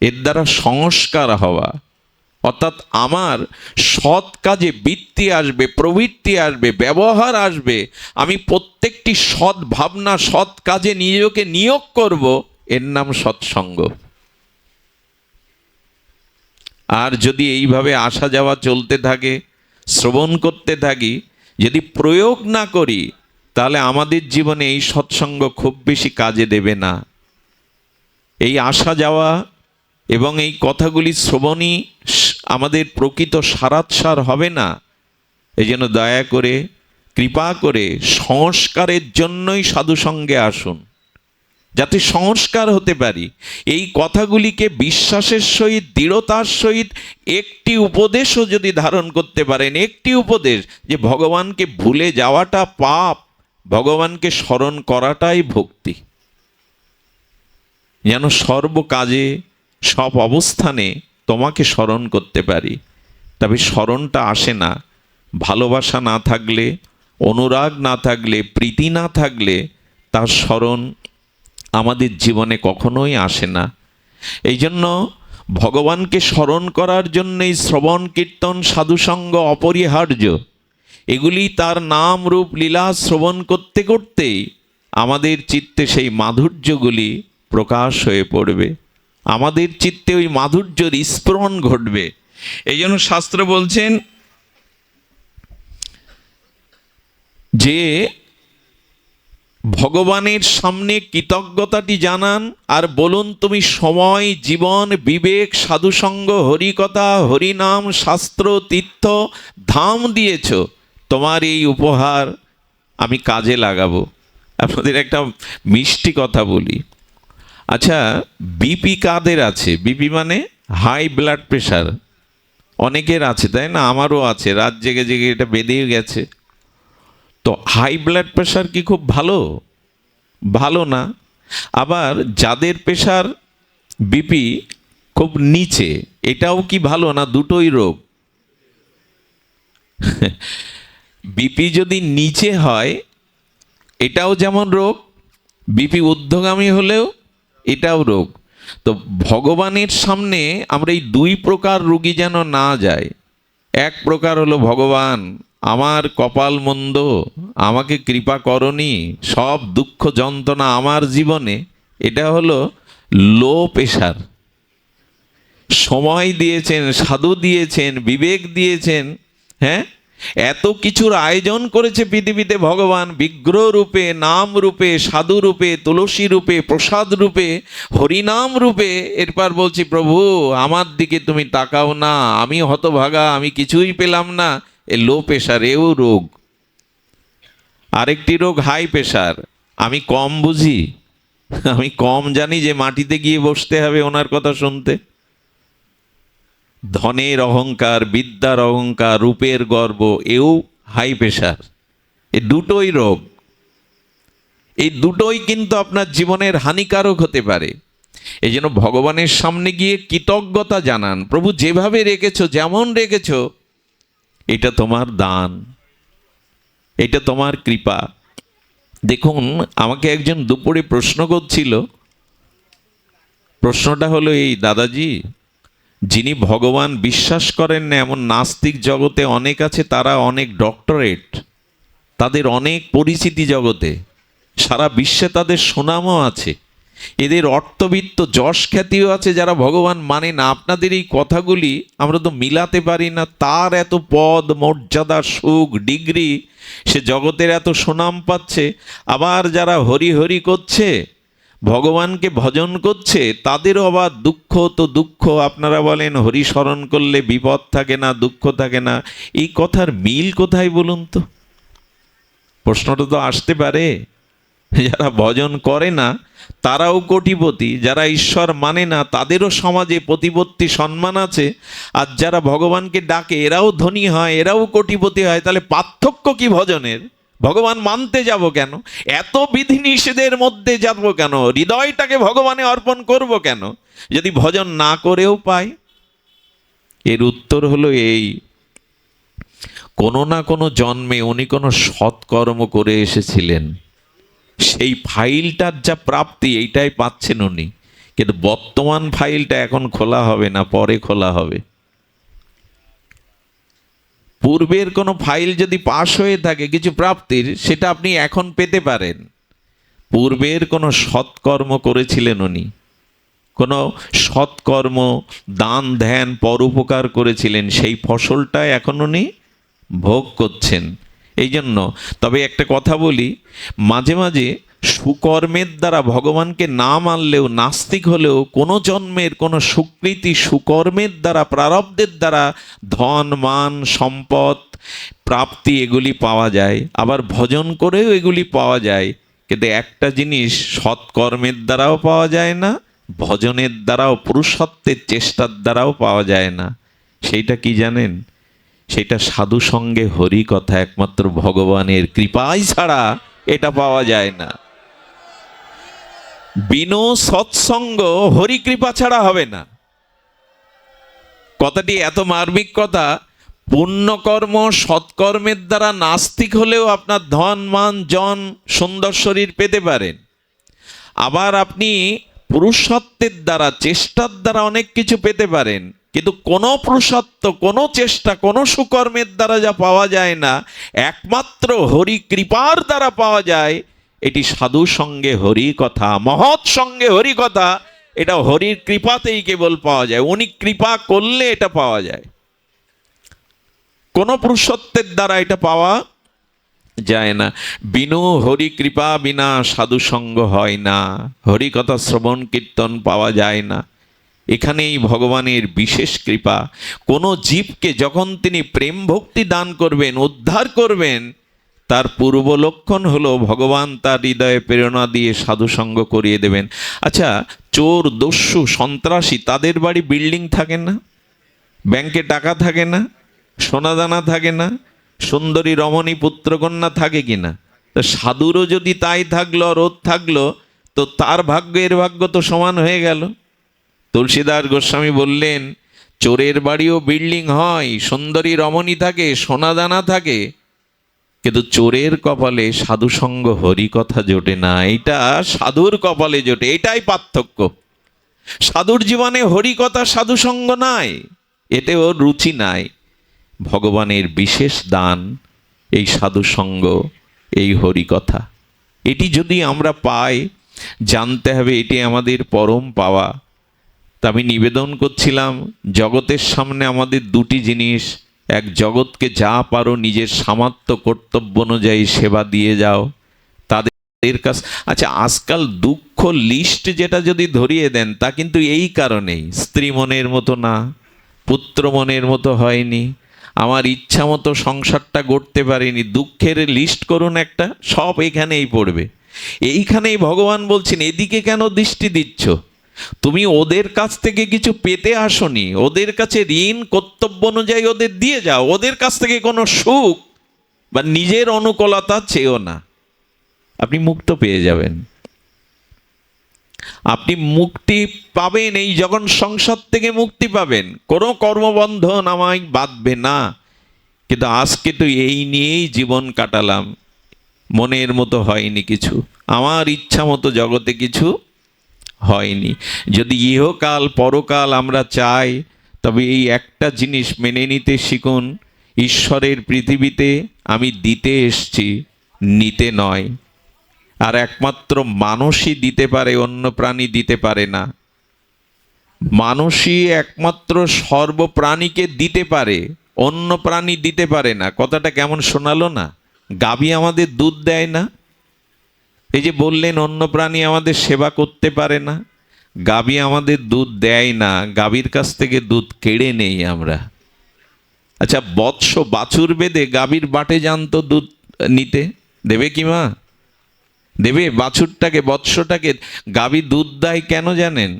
এর দ্বারা সংস্কার হওয়া, অর্থাৎ আমার সৎ কাজে বৃত্তি আসবে, প্রবৃত্তি আসবে, ব্যবহার আসবে। আমি প্রত্যেকটি সৎ ভাবনা, সৎ কাজে নিজেকে নিয়োগ করব, এর নাম সৎসঙ্গ। আর যদি এইভাবে আসা যাওয়া চলতে থাকে, শ্রবণ করতে থাকি, যদি প্রয়োগ না করি, তাহলে আমাদের জীবনে এই সৎসঙ্গ খুব বেশি কাজে দেবে না। এই আসা যাওয়া এবং এই কথাগুলি শ্রবণই আমাদের প্রকৃত সারাৎসার হবে না। এই জন্য দয়া করে, কৃপা করে সংস্কারের জন্যই সাধুসঙ্গে আসুন, যাতে সংস্কার হতে পারি। এই কথাগুলিকে বিশ্বাসের সহিত, দৃঢ়তার সহিত একটি উপদেশও যদি ধারণ করতে পারেন, একটি উপদেশ যে ভগবানকে ভুলে যাওয়াটা পাপ, ভগবানকে স্মরণ করাটাই ভক্তি, যেন সর্বকাজে সব অবস্থানে তোমাকে স্মরণ করতে পারি। তবে স্মরণটা আসে না, ভালোবাসা না থাকলে, অনুরাগ না থাকলে, প্রীতি না থাকলে তার স্মরণ আমাদের জীবনে কখনোই আসে না। এই জন্য ভগবানকে স্মরণ করার জন্যই শ্রবণ, কীর্তন, সাধুসঙ্গ অপরিহার্য। এগুলি তার নাম, রূপ, লীলা শ্রবণ করতে করতেই আমাদের চিত্তে সেই মাধুর্যগুলি প্রকাশ হয়ে পড়বে, আমাদের চিত্তে ওই মাধুর্যের স্ফুরণ ঘটবে। এই জন্য শাস্ত্র বলছেন যে ভগবানের সামনে কৃতজ্ঞতাটি জানান আর বলুন, তুমি সময়, জীবন, বিবেক, সাধুসঙ্গ, হরিকথা, হরিনাম, শাস্ত্র, তীর্থ, ধাম দিয়েছ, তোমার এই উপহার আমি কাজে লাগাবো। আপনাদের একটা মিষ্টি কথা বলি। আচ্ছা, বিপি কাদের আছে? বিপি মানে হাই ব্লাড প্রেশার। অনেকের আছে, তাই না? আমারও আছে, রাত জেগে জেগে এটা বেঁধেই গেছে। তো হাই ব্লাড প্রেশার কি খুব ভালো? ভালো না। আবার যাদের প্রেশার, বিপি খুব নিচে, এটাও কি ভালো না? দুটোই রোগ। বিপি যদি নিচে হয় এটাও যেমন রোগ, বিপি ঊর্ধ্বগামী হলেও এটাও রোগ। তো ভগবানের সামনে আমরা এই দুই প্রকার রোগী যেন না যায়। এক প্রকার হলো, ভগবান আমার কপাল মন্দ, আমাকে কৃপা করনি, সব দুঃখ যন্ত্রণা আমার জীবনে। এটা হলো লো প্রেশার। সময় দিয়েছেন, সাধু দিয়েছেন, বিবেক দিয়েছেন, হ্যাঁ, এত কিছুর আয়োজন করেছে পৃথিবীতে ভগবান, বিগ্রহ রূপে, নাম রূপে, সাধু রূপে, তুলসী রূপে, প্রসাদ রূপে, হরিনাম রূপে। এরপর বলছি, প্রভু আমার দিকে তুমি তাকাও না, আমি হতভাগা, আমি কিছুই পেলাম না। এ লো প্রেশার, এও রোগ। আরেকটি রোগ হাই প্রেশার। আমি কম বুঝি, আমি কম জানি যে মাটিতে গিয়ে বসতে হবে ওনার কথা শুনতে। ধনের অহংকার, বিদ্যার অহংকার, রূপের গর্ব, এও হাই প্রেশার। এ দুটোই রোগ। এই দুটোই কিন্তু আপনার জীবনের হানিকারক হতে পারে। এই জন্য ভগবানের সামনে গিয়ে কৃতজ্ঞতা জানান, প্রভু যেভাবে রেখেছো, যেমন রেখেছো, এটা তোমার দান, এটা তোমার কৃপা। দেখুন, আমাকে একজন দুপুরে প্রশ্ন করছিল। প্রশ্নটা হলো এই, দাদাজি, যিনি ভগবান বিশ্বাস করেন না এমন নাস্তিক জগতে অনেক আছে, তারা অনেক ডক্টরেট, তাদের অনেক পরিচিতি জগতে, সারা বিশ্বে তাদের সুনামও আছে, এদের অর্থবিত্ত যশ খ্যাতিও আছে, যারা ভগবান মানে না। আপনাদের এই কথাগুলি আমরা তো মিলাতে পারি না। তার এত পদ, মর্যাদা, সুখ, ডিগ্রি, সে জগতের এত সুনাম পাচ্ছে। আবার যারা হরি হরি করছে, ভগবানকে ভজন করছে, তাদেরও আবার দুঃখ তো দুঃখ। আপনারা বলেন হরি স্মরণ করলে বিপদ থাকে না, দুঃখ থাকে না। এই কথার মিল কোথায় বলুন তো? প্রশ্নটা তো আসতে পারে। যারা ভজন করে না তারাও কোটিপতি, যারা ঈশ্বর মানে না তাদেরও সমাজে প্রতিপত্তি, সম্মান আছে। আর যারা ভগবানকে ডাকে এরাও ধনী হয়, এরাও কোটিপতি হয়। তাহলে পার্থক্য কি ভজনের? ভগবান মানতে যাব কেন? এত বিধিনিষেধের মধ্যে যাব কেন? হৃদয়টাকে ভগবানে অর্পণ করব কেন যদি ভজন না করেও পাই? এর উত্তর হলো এই, কোনো না কোনো জন্মে উনি কোনো সৎকর্ম করে এসেছিলেন, সেই ফাইলটার যা প্রাপ্তি এইটাই পাচ্ছেন উনি। কিন্তু বর্তমান ফাইলটা এখন খোলা হবে না, পরে খোলা হবে। পূর্বের কোনো ফাইল যদি পাস হয়ে থাকে কিছু প্রাপ্তির, সেটা আপনি এখন পেতে পারেন। পূর্বের কোনো সৎকর্ম করেছিলেন উনি, কোনো সৎকর্ম, দান ধ্যান পরোপকার করেছিলেন, সেই ফসলটা এখন উনি ভোগ করছেন। এই জন্য তবে একটা কথা বলি, মাঝে মাঝে সুকর্মের দ্বারা ভগবানকে না মানলেও, নাস্তিক হলেও, কোনো জন্মের কোনো সুকৃতি সুকর্মের দ্বারা, প্রারব্ধের দ্বারা ধন মান সম্পদ প্রাপ্তি এগুলি পাওয়া যায়, আবার ভজন করেও এগুলি পাওয়া যায়। কিন্তু একটা জিনিস সৎকর্মের দ্বারাও পাওয়া যায় না, ভজনের দ্বারাও, পুরুষত্বের চেষ্টার দ্বারাও পাওয়া যায় না। সেইটা কি জানেন? সেটা সাধু সঙ্গে হরি কথা, একমাত্র ভগবানের কৃপাই ছাড়া এটা পাওয়া যায় না। বিনো সৎসঙ্গ হরি কৃপা ছাড়া হবে না। কথাটি এত মার্মিক কথা। পুণ্যকর্ম সৎকর্মের দ্বারা নাস্তিক হলেও আপনার ধন মান জন সুন্দর শরীর পেতে পারেন। আবার আপনি পুরুষত্বের দ্বারা, চেষ্টার দ্বারা অনেক কিছু পেতে পারেন। কিন্তু কোনো পুরুষত্ব, কোনো চেষ্টা, কোনো সুকর্মের দ্বারা যা পাওয়া যায় না, একমাত্র হরি কৃপার দ্বারা পাওয়া যায়। এটি সাধু সঙ্গে হরি কথা, মহৎ সঙ্গে হরি কথা। এটা হরির কৃপাতেই কেবল পাওয়া যায়। উনি কৃপা করলে এটা পাওয়া যায়, কোনো পুরুষত্বের দ্বারা এটা পাওয়া যায় না। বিনু হরি কৃপা বিনা সাধু সঙ্গ হয় না, হরি কথা শ্রবণ কীর্তন পাওয়া যায় না। এখানেই ভগবানের বিশেষ কৃপা। কোনো জীবকে যখন তিনি প্রেম ভক্তি দান করবেন, উদ্ধার করবেন, তার পূর্ব লক্ষণ হলো ভগবান তার হৃদয়ে প্রেরণা দিয়ে সাধু সঙ্গ করিয়ে দেবেন। আচ্ছা, চোর দস্যু সন্ত্রাসী, তাদের বাড়ি বিল্ডিং থাকে না, ব্যাংকে টাকা থাকে না, সোনাদানা থাকে না, সুন্দরী রমণী পুত্রকন্যা থাকে কিনা? তো সাধুরও যদি তাই থাকলো, রোদ থাকলো, তো তার ভাগ্য এর ভাগ্য তো সমান হয়ে গেল। তুলসীদাস গোস্বামী বললেন, চোরের বাড়িও বিল্ডিং হয়, সুন্দরী রমণী থাকে, সোনাদানা থাকে, কিন্তু চোরের কপালে সাধু সঙ্গ হরি কথা জোটে না। এটা সাধুর কপালে জোটে, এটাই পার্থক্য। সাধুর জীবনে হরি কথা সাধু সঙ্গ নাই, এতে ওর রুচি নাই। ভগবানের বিশেষ দান এই সাধু সঙ্গ, এই হরি কথা। এটি যদি আমরা পাই, জানতে হবে এটি আমাদের পরম পাওয়া। তা আমি নিবেদন করছিলাম, জগতের সামনে আমাদের দুটি জিনিস। এক, জগৎকে যা পারো নিজের সামর্থ্য কর্তব্য অনুযায়ী সেবা দিয়ে যাও তাদের কাছ। আচ্ছা, আজকাল দুঃখ লিস্ট যেটা যদি ধরিয়ে দেন, তা কিন্তু এই কারণেই, স্ত্রী মনের মতো না, পুত্র মনের মতো হয়নি, আমার ইচ্ছা মতো সংসারটা গড়তে পারিনি, দুঃখের লিস্ট করুন একটা, সব এখানেই পড়বে। এইখানেই ভগবান বলছেন, এদিকে কেন দৃষ্টি দিচ্ছ? তুমি ওদের কাছ থেকে কিছু পেতে আসনি, ওদের কাছে ঋণ কর্তব্য অনুযায়ী ওদের দিয়ে যাও। ওদের কাছ থেকে কোনো সুখ বা নিজের অনুকূলতা চেয়েও না, আপনি মুক্ত পেয়ে যাবেন। আপনি মুক্তি পাবেন, এই জগৎ সংসার থেকে মুক্তি পাবেন, কোনো কর্মবন্ধন আমায় বাঁধবে না। কিন্তু আজকে তো এই নিয়েই জীবন কাটালাম, মনের মতো হয়নি কিছু, আমার ইচ্ছা মতো জগতে কিছু হয়নি। যদি ইহকাল পরকাল আমরা চাই, তবে এই একটা জিনিস মেনে নিতে শিখুন, ঈশ্বরের পৃথিবীতে আমি দিতে এসছি, নিতে নয়। আর একমাত্র মানুষই দিতে পারে, অন্য প্রাণী দিতে পারে না। মানুষই একমাত্র সর্বপ্রাণীকে দিতে পারে, অন্য প্রাণী দিতে পারে না। কথাটা কেমন শোনালো না? গাভী আমাদের দুধ দেয় না, এই যে বললেন অন্য প্রাণী আমাদের সেবা করতে পারে না, গাভী আমাদের দুধ দেয় না, গাভীর কাছ থেকে দুধ কেড়ে নেই আমরা। আচ্ছা, বৎস বাছুর বেঁধে গাভীর বাটে জানতো দুধ নিতে, দেবে কি মা? দেবে? বাছুরটাকে, বৎসটাকে গাভী দুধ দেয় কেন জানেন?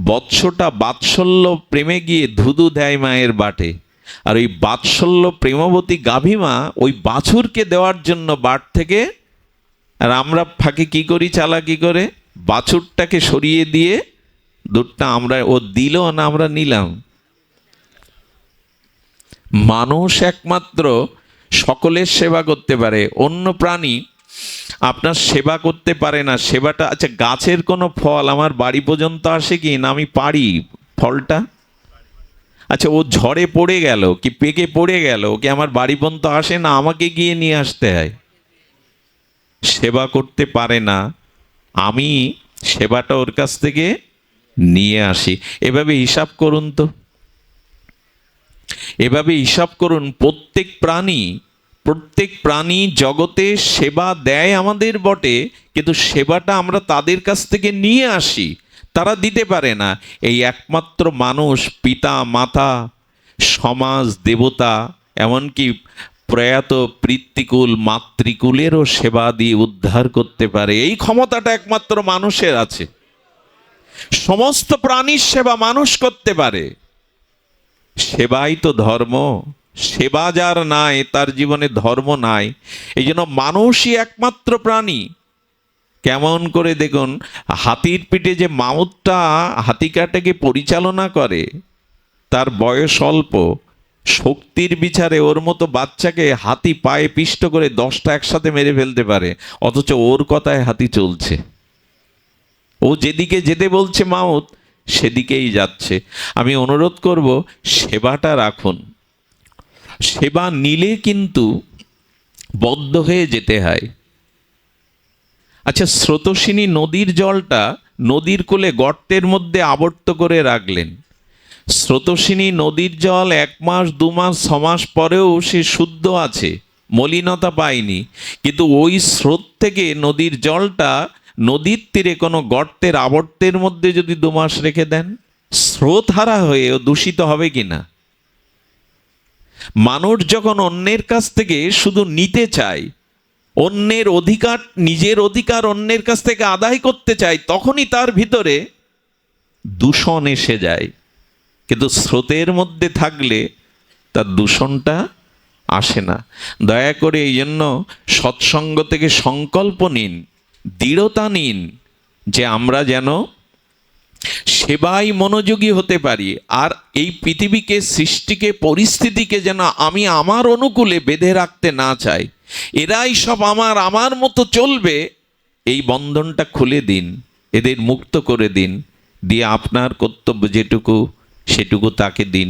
বৎসটা বাৎসল্য প্রেমে গিয়ে ধুধু দেয় মায়ের বাটে, আর ওই বাৎসল্য প্রেমবতী গাভী মা ওই বাছুরকে দেওয়ার জন্য বাট থেকে, আর আমরা ফাঁকে কি করি, চালাকি করে বাছুরটাকে সরিয়ে দিয়ে দুধটা আমরা, ও দিল না আমরা নিলাম। মানুষ একমাত্র সকলের সেবা করতে পারে, অন্য প্রাণী আপনার সেবা করতে পারে না, সেবাটা, আচ্ছা গাছের কোনো ফল আমার বাড়ি পর্যন্ত আসে কি না আমি পারি ফলটা? আচ্ছা ও ঝড়ে পড়ে গেল কি পেকে পড়ে গেল কি আমার বাড়ি পর্যন্ত আসে না, আমাকে গিয়ে নিয়ে আসতে হয়? সেবা করতে পারে না, আমি সেবাটা ওর কাছ থেকে নিয়ে আসি। এভাবে হিসাব করুন তো, এভাবে হিসাব করুন। প্রত্যেক প্রাণী জগতে সেবা দেয় আমাদের বটে, কিন্তু সেবাটা আমরা তাদের কাছ থেকে নিয়ে আসি, তারা দিতে পারে না। এই একমাত্র মানুষ পিতা মাতা সমাজ দেবতা এমনকি প্রয়াত পিতৃকুল মাতৃকুলেরও সেবা দিয়ে উদ্ধার করতে পারে। এই ক্ষমতাটা একমাত্র মানুষের আছে। সমস্ত প্রাণীর সেবা মানুষ করতে পারে। সেবাই তো ধর্ম। সেবা যার নাই তার জীবনে ধর্ম নাই। এই জন্য মানুষই একমাত্র প্রাণী। কেমন করে দেখুন, হাতির পিঠে যে মাউতটা হাতিকাটাকে পরিচালনা করে, তার বয়স অল্প, শক্তির বিচারে ওর মতো বাচ্চাকে হাতি পায়ে পিষ্ট করে 10টা একসাথে মেরে ফেলতে পারে, অথচ ওর কথায় হাতি চলছে। ও যেদিকে যেতে বলছে মাউত সেদিকেই যাচ্ছে। আমি অনুরোধ করব সেবাটা রাখুন। সেবা নিলে কিন্তু বদ্ধ হয়ে যেতে হয়। আচ্ছা স্রোতস্বিনী নদীর জলটা নদীর কোলে গর্তের মধ্যে আবর্ত করে রাখলেন। স্রোতস্বিনী নদীর জল 1 মাস 2 মাস 6 মাস পরেও সে শুদ্ধ আছে, মলিনতা পায়নি। কিন্তু ওই স্রোত থেকে নদীর জলটা নদীর তীরে কোনো গর্তের আবর্তের মধ্যে যদি 2 মাস রেখে দেন, স্রোত হারা হয়ে ও দূষিত হবে কিনা? মানুষ যখন অন্যের কাছ থেকে শুধু নিতে চায়, অন্যের অধিকার, নিজের অধিকার অন্যের কাছ থেকে আদায় করতে চায়, তখনই তার ভিতরে দূষণ এসে যায়। কিন্তু স্রোতের মধ্যে থাকলে তার দূষণটা আসে না। দয়া করে এই জন্য সৎসঙ্গ থেকে সংকল্প নিন, দৃঢ়তা নিন যে আমরা যেন সেবায় মনোযোগী হতে পারি। আর এই পৃথিবীকে, সৃষ্টিকে, পরিস্থিতিকে যেন আমি আমার অনুকূলে বেঁধে রাখতে না চাই। এরাই সব আমার মতো চলবে, এই বন্ধনটা খুলে দিন, এদের মুক্ত করে দিন, দিয়ে আপনার কর্তব্য যেটুকু সেটুকু তাকে দিন।